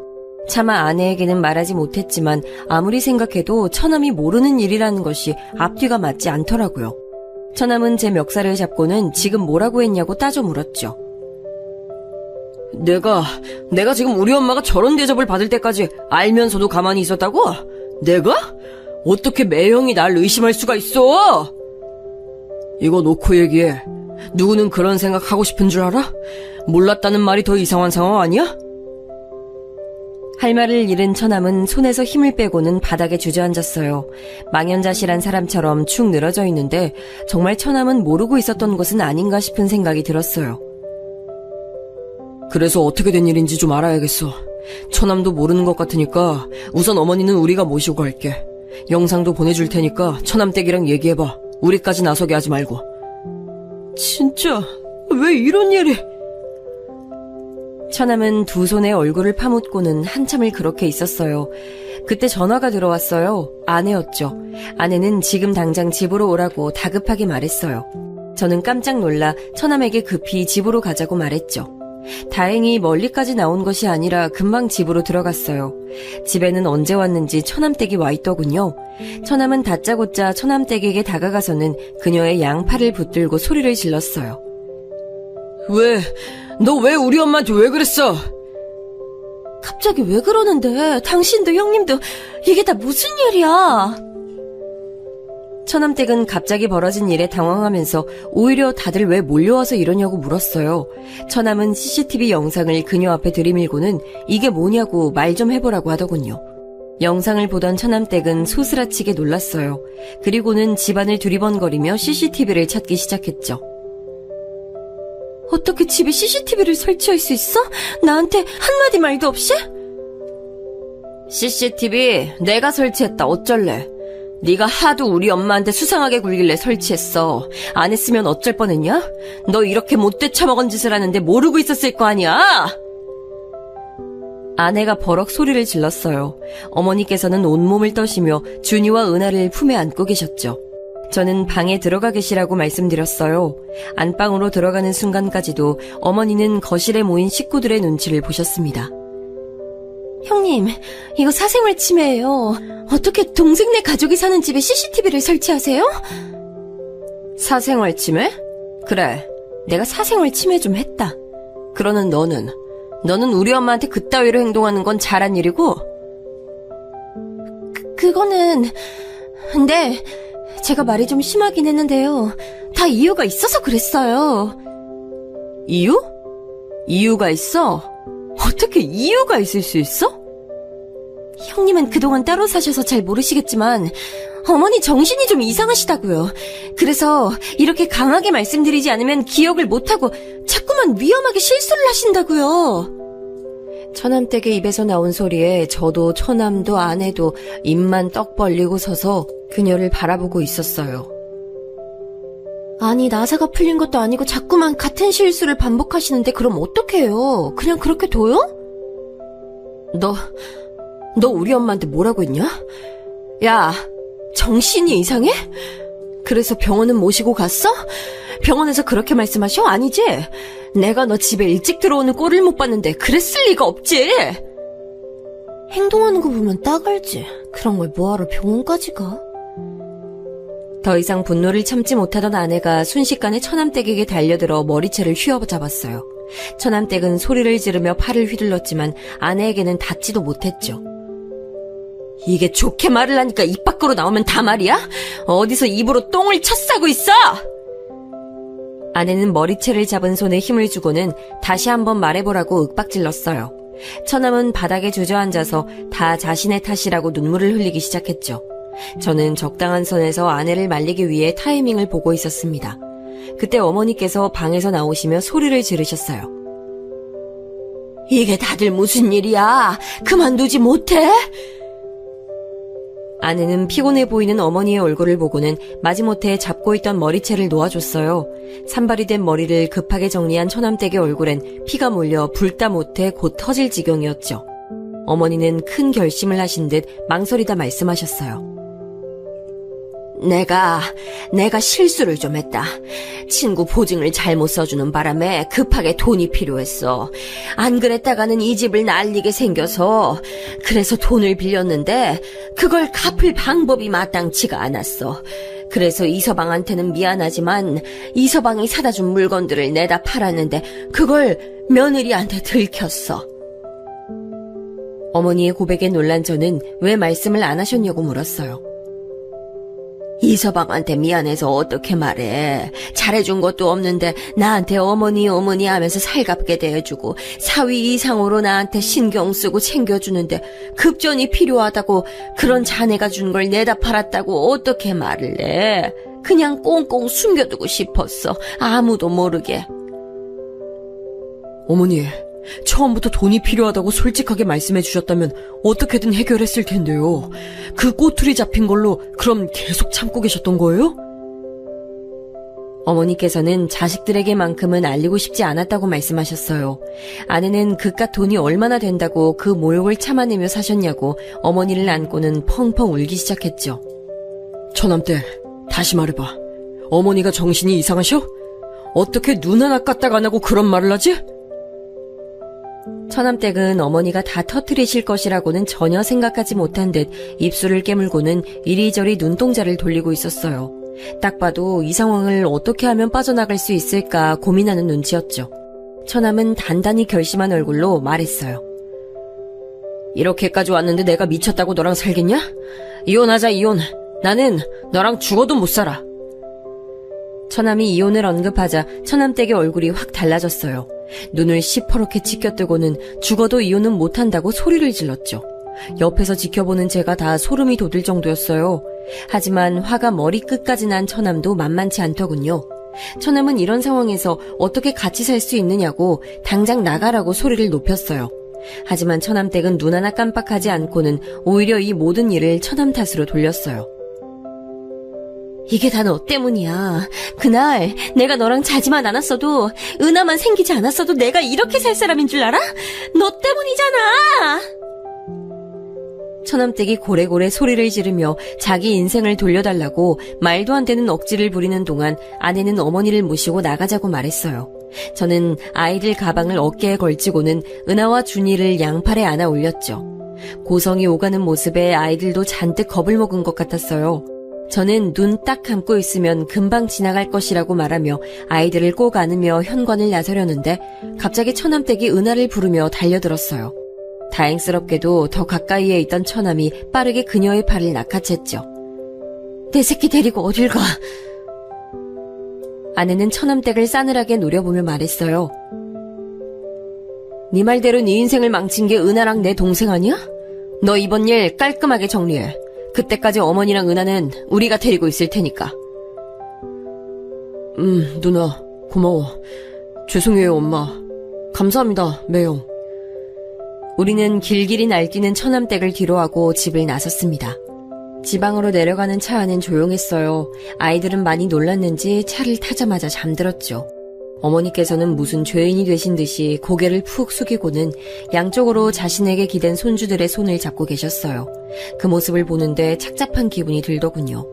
차마 아내에게는 말하지 못했지만 아무리 생각해도 처남이 모르는 일이라는 것이 앞뒤가 맞지 않더라고요. 처남은 제 멱살을 잡고는 지금 뭐라고 했냐고 따져 물었죠. 내가 지금 우리 엄마가 저런 대접을 받을 때까지 알면서도 가만히 있었다고? 내가? 어떻게 매형이 날 의심할 수가 있어? 이거 놓고 얘기해. 누구는 그런 생각하고 싶은 줄 알아? 몰랐다는 말이 더 이상한 상황 아니야? 할 말을 잃은 처남은 손에서 힘을 빼고는 바닥에 주저앉았어요. 망연자실한 사람처럼 축 늘어져 있는데 정말 처남은 모르고 있었던 것은 아닌가 싶은 생각이 들었어요. 그래서 어떻게 된 일인지 좀 알아야겠어. 처남도 모르는 것 같으니까 우선 어머니는 우리가 모시고 갈게. 영상도 보내줄 테니까 처남댁이랑 얘기해봐. 우리까지 나서게 하지 말고. 진짜 왜 이런 일이... 처남은 두 손에 얼굴을 파묻고는 한참을 그렇게 있었어요. 그때 전화가 들어왔어요. 아내였죠. 아내는 지금 당장 집으로 오라고 다급하게 말했어요. 저는 깜짝 놀라 처남에게 급히 집으로 가자고 말했죠. 다행히 멀리까지 나온 것이 아니라 금방 집으로 들어갔어요. 집에는 언제 왔는지 처남댁이 와 있더군요. 처남은 다짜고짜 처남댁에게 다가가서는 그녀의 양팔을 붙들고 소리를 질렀어요. 너 왜 우리 엄마한테 왜 그랬어? 갑자기 왜 그러는데? 당신도 형님도 이게 다 무슨 일이야? 처남댁은 갑자기 벌어진 일에 당황하면서 오히려 다들 왜 몰려와서 이러냐고 물었어요. 처남은 CCTV 영상을 그녀 앞에 들이밀고는 이게 뭐냐고 말 좀 해보라고 하더군요. 영상을 보던 처남댁은 소스라치게 놀랐어요. 그리고는 집안을 두리번거리며 CCTV를 찾기 시작했죠. 어떻게 집에 CCTV를 설치할 수 있어? 나한테 한마디 말도 없이? CCTV 내가 설치했다. 어쩔래? 네가 하도 우리 엄마한테 수상하게 굴길래 설치했어. 안 했으면 어쩔 뻔했냐? 너 이렇게 못돼 처먹은 짓을 하는데 모르고 있었을 거 아니야? 아내가 버럭 소리를 질렀어요. 어머니께서는 온몸을 떠시며 준이와 은하를 품에 안고 계셨죠. 저는 방에 들어가 계시라고 말씀드렸어요. 안방으로 들어가는 순간까지도 어머니는 거실에 모인 식구들의 눈치를 보셨습니다. 형님, 이거 사생활 침해예요. 어떻게 동생네 가족이 사는 집에 CCTV를 설치하세요? 사생활 침해? 그래, 내가 사생활 침해 좀 했다. 그러는 너는 우리 엄마한테 그따위로 행동하는 건 잘한 일이고? 그거는... 근데 제가 말이 좀 심하긴 했는데요. 다 이유가 있어서 그랬어요. 이유? 이유가 있어? 어떻게 이유가 있을 수 있어? 형님은 그동안 따로 사셔서 잘 모르시겠지만 어머니 정신이 좀 이상하시다고요. 그래서 이렇게 강하게 말씀드리지 않으면 기억을 못하고 자꾸만 위험하게 실수를 하신다고요. 처남댁의 입에서 나온 소리에 저도 처남도 아내도 입만 떡 벌리고 서서 그녀를 바라보고 있었어요. 아니, 나사가 풀린 것도 아니고 자꾸만 같은 실수를 반복하시는데 그럼 어떡해요? 그냥 그렇게 둬요? 너 우리 엄마한테 뭐라고 했냐? 야, 정신이 이상해? 그래서 병원은 모시고 갔어? 병원에서 그렇게 말씀하셔? 아니지? 내가 너 집에 일찍 들어오는 꼴을 못 봤는데 그랬을 리가 없지. 행동하는 거 보면 딱 알지. 그런 걸 뭐하러 병원까지 가? 더 이상 분노를 참지 못하던 아내가 순식간에 처남댁에게 달려들어 머리채를 휘어잡았어요. 처남댁은 소리를 지르며 팔을 휘둘렀지만 아내에게는 닿지도 못했죠. 이게 좋게 말을 하니까 입 밖으로 나오면 다 말이야? 어디서 입으로 똥을 쳐싸고 있어? 아내는 머리채를 잡은 손에 힘을 주고는 다시 한번 말해보라고 윽박질렀어요. 처남은 바닥에 주저앉아서 다 자신의 탓이라고 눈물을 흘리기 시작했죠. 저는 적당한 선에서 아내를 말리기 위해 타이밍을 보고 있었습니다. 그때 어머니께서 방에서 나오시며 소리를 지르셨어요. 이게 다들 무슨 일이야? 그만두지 못해? 아내는 피곤해 보이는 어머니의 얼굴을 보고는 마지못해 잡고 있던 머리채를 놓아줬어요. 산발이 된 머리를 급하게 정리한 처남댁의 얼굴엔 피가 몰려 불다 못해 곧 터질 지경이었죠. 어머니는 큰 결심을 하신 듯 망설이다 말씀하셨어요. 내가 실수를 좀 했다. 친구 보증을 잘못 써주는 바람에 급하게 돈이 필요했어. 안 그랬다가는 이 집을 날리게 생겨서 그래서 돈을 빌렸는데 그걸 갚을 방법이 마땅치가 않았어. 그래서 이서방한테는 미안하지만 이서방이 사다 준 물건들을 내다 팔았는데 그걸 며느리한테 들켰어. 어머니의 고백에 놀란 저는 왜 말씀을 안 하셨냐고 물었어요. 이서방한테 미안해서 어떻게 말해. 잘해준 것도 없는데 나한테 어머니 하면서 살갑게 대해주고 사위 이상으로 나한테 신경 쓰고 챙겨주는데 급전이 필요하다고 그런 자네가 준 걸 내다 팔았다고 어떻게 말을 해. 그냥 꽁꽁 숨겨두고 싶었어. 아무도 모르게. 어머니, 처음부터 돈이 필요하다고 솔직하게 말씀해 주셨다면 어떻게든 해결했을 텐데요. 그 꼬투리 잡힌 걸로 그럼 계속 참고 계셨던 거예요? 어머니께서는 자식들에게만큼은 알리고 싶지 않았다고 말씀하셨어요. 아내는 그깟 돈이 얼마나 된다고 그 모욕을 참아내며 사셨냐고 어머니를 안고는 펑펑 울기 시작했죠. 처남댁, 다시 말해봐. 어머니가 정신이 이상하셔? 어떻게 눈 하나 까딱 안 하고 그런 말을 하지? 처남댁은 어머니가 다 터뜨리실 것이라고는 전혀 생각하지 못한 듯 입술을 깨물고는 이리저리 눈동자를 돌리고 있었어요. 딱 봐도 이 상황을 어떻게 하면 빠져나갈 수 있을까 고민하는 눈치였죠. 처남은 단단히 결심한 얼굴로 말했어요. 이렇게까지 왔는데 내가 미쳤다고 너랑 살겠냐? 이혼하자, 이혼. 나는 너랑 죽어도 못 살아. 처남이 이혼을 언급하자 처남댁의 얼굴이 확 달라졌어요. 눈을 시퍼렇게 치켜뜨고는 죽어도 이혼은 못한다고 소리를 질렀죠. 옆에서 지켜보는 제가 다 소름이 돋을 정도였어요. 하지만 화가 머리끝까지 난 처남도 만만치 않더군요. 처남은 이런 상황에서 어떻게 같이 살 수 있느냐고 당장 나가라고 소리를 높였어요. 하지만 처남댁은 눈 하나 깜빡하지 않고는 오히려 이 모든 일을 처남 탓으로 돌렸어요. 이게 다 너 때문이야. 그날 내가 너랑 자지만 않았어도 은하만 생기지 않았어도 내가 이렇게 살 사람인 줄 알아? 너 때문이잖아. 처남댁이 고래고래 소리를 지르며 자기 인생을 돌려달라고 말도 안 되는 억지를 부리는 동안 아내는 어머니를 모시고 나가자고 말했어요. 저는 아이들 가방을 어깨에 걸치고는 은하와 준이를 양팔에 안아 올렸죠. 고성이 오가는 모습에 아이들도 잔뜩 겁을 먹은 것 같았어요. 저는 눈 딱 감고 있으면 금방 지나갈 것이라고 말하며 아이들을 꼭 안으며 현관을 나서려는데 갑자기 처남댁이 은하를 부르며 달려들었어요. 다행스럽게도 더 가까이에 있던 처남이 빠르게 그녀의 팔을 낚아챘죠. 내 새끼 데리고 어딜 가? 아내는 처남댁을 싸늘하게 노려보며 말했어요. 네 말대로 네 인생을 망친 게 은하랑 내 동생 아니야? 너 이번 일 깔끔하게 정리해. 그때까지 어머니랑 은하는 우리가 데리고 있을 테니까. 누나, 고마워. 죄송해요, 엄마. 감사합니다, 매형. 우리는 길길이 날뛰는 처남댁을 뒤로하고 집을 나섰습니다. 지방으로 내려가는 차 안은 조용했어요. 아이들은 많이 놀랐는지 차를 타자마자 잠들었죠. 어머니께서는 무슨 죄인이 되신 듯이 고개를 푹 숙이고는 양쪽으로 자신에게 기댄 손주들의 손을 잡고 계셨어요. 그 모습을 보는데 착잡한 기분이 들더군요.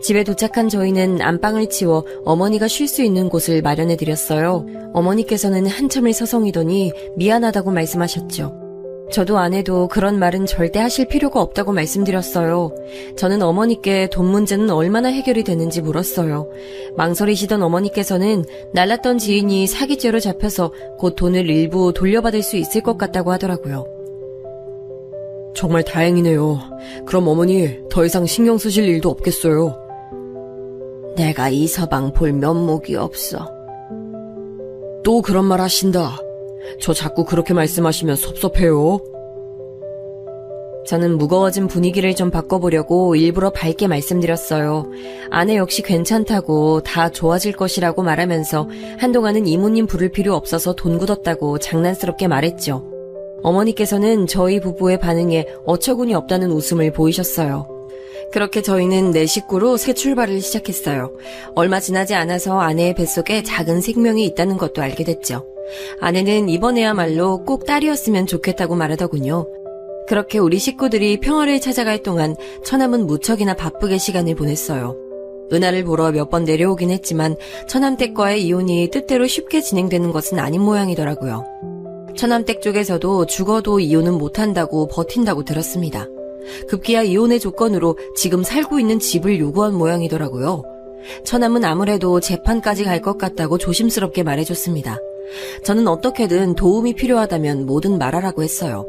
집에 도착한 저희는 안방을 치워 어머니가 쉴 수 있는 곳을 마련해드렸어요. 어머니께서는 한참을 서성이더니 미안하다고 말씀하셨죠. 저도 아내도 그런 말은 절대 하실 필요가 없다고 말씀드렸어요. 저는 어머니께 돈 문제는 얼마나 해결이 되는지 물었어요. 망설이시던 어머니께서는 날랐던 지인이 사기죄로 잡혀서 곧 돈을 일부 돌려받을 수 있을 것 같다고 하더라고요. 정말 다행이네요. 그럼 어머니 더 이상 신경 쓰실 일도 없겠어요. 내가 이 서방 볼 면목이 없어. 또 그런 말 하신다. 저 자꾸 그렇게 말씀하시면 섭섭해요. 저는 무거워진 분위기를 좀 바꿔보려고 일부러 밝게 말씀드렸어요. 아내 역시 괜찮다고 다 좋아질 것이라고 말하면서 한동안은 이모님 부를 필요 없어서 돈 굳었다고 장난스럽게 말했죠. 어머니께서는 저희 부부의 반응에 어처구니 없다는 웃음을 보이셨어요. 그렇게 저희는 내 식구로 새 출발을 시작했어요. 얼마 지나지 않아서 아내의 뱃속에 작은 생명이 있다는 것도 알게 됐죠. 아내는 이번에야말로 꼭 딸이었으면 좋겠다고 말하더군요. 그렇게 우리 식구들이 평화를 찾아갈 동안 처남은 무척이나 바쁘게 시간을 보냈어요. 은하를 보러 몇 번 내려오긴 했지만 처남댁과의 이혼이 뜻대로 쉽게 진행되는 것은 아닌 모양이더라고요. 처남댁 쪽에서도 죽어도 이혼은 못한다고 버틴다고 들었습니다. 급기야 이혼의 조건으로 지금 살고 있는 집을 요구한 모양이더라고요. 처남은 아무래도 재판까지 갈 것 같다고 조심스럽게 말해줬습니다. 저는 어떻게든 도움이 필요하다면 뭐든 말하라고 했어요.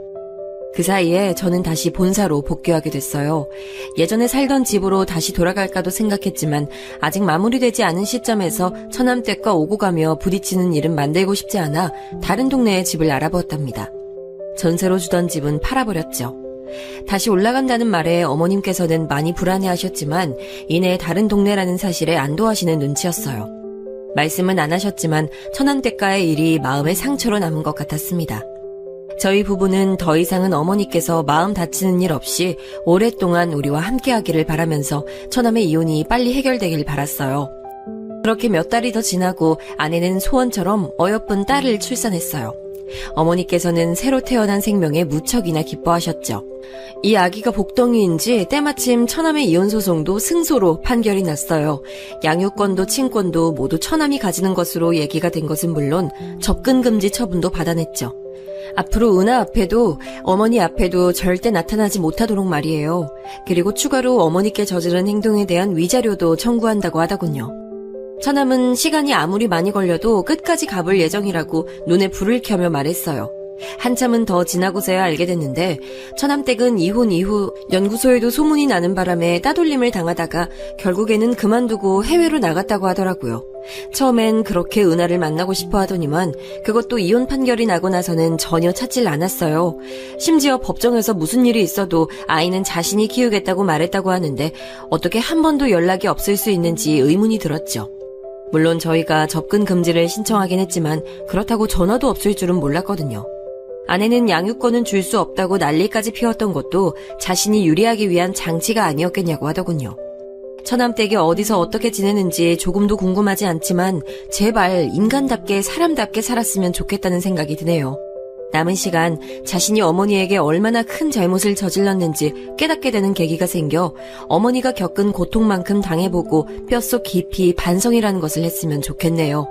그 사이에 저는 다시 본사로 복귀하게 됐어요. 예전에 살던 집으로 다시 돌아갈까도 생각했지만 아직 마무리되지 않은 시점에서 처남댁과 오고 가며 부딪히는 일은 만들고 싶지 않아 다른 동네에 집을 알아보았답니다. 전세로 주던 집은 팔아버렸죠. 다시 올라간다는 말에 어머님께서는 많이 불안해하셨지만 이내 다른 동네라는 사실에 안도하시는 눈치였어요. 말씀은 안 하셨지만 처남댁과의 일이 마음의 상처로 남은 것 같았습니다. 저희 부부는 더 이상은 어머니께서 마음 다치는 일 없이 오랫동안 우리와 함께하기를 바라면서 처남의 이혼이 빨리 해결되길 바랐어요. 그렇게 몇 달이 더 지나고 아내는 소원처럼 어여쁜 딸을 출산했어요. 어머니께서는 새로 태어난 생명에 무척이나 기뻐하셨죠. 이 아기가 복덩이인지 때마침 처남의 이혼 소송도 승소로 판결이 났어요. 양육권도 친권도 모두 처남이 가지는 것으로 얘기가 된 것은 물론 접근 금지 처분도 받아냈죠. 앞으로 은하 앞에도 어머니 앞에도 절대 나타나지 못하도록 말이에요. 그리고 추가로 어머니께 저지른 행동에 대한 위자료도 청구한다고 하더군요. 처남은 시간이 아무리 많이 걸려도 끝까지 가볼 예정이라고 눈에 불을 켜며 말했어요. 한참은 더 지나고서야 알게 됐는데 처남댁은 이혼 이후 연구소에도 소문이 나는 바람에 따돌림을 당하다가 결국에는 그만두고 해외로 나갔다고 하더라고요. 처음엔 그렇게 은하를 만나고 싶어 하더니만 그것도 이혼 판결이 나고 나서는 전혀 찾질 않았어요. 심지어 법정에서 무슨 일이 있어도 아이는 자신이 키우겠다고 말했다고 하는데 어떻게 한 번도 연락이 없을 수 있는지 의문이 들었죠. 물론 저희가 접근 금지를 신청하긴 했지만 그렇다고 전화도 없을 줄은 몰랐거든요. 아내는 양육권은 줄 수 없다고 난리까지 피웠던 것도 자신이 유리하기 위한 장치가 아니었겠냐고 하더군요. 처남댁이 어디서 어떻게 지내는지 조금도 궁금하지 않지만 제발 인간답게 사람답게 살았으면 좋겠다는 생각이 드네요. 남은 시간 자신이 어머니에게 얼마나 큰 잘못을 저질렀는지 깨닫게 되는 계기가 생겨 어머니가 겪은 고통만큼 당해보고 뼛속 깊이 반성이라는 것을 했으면 좋겠네요.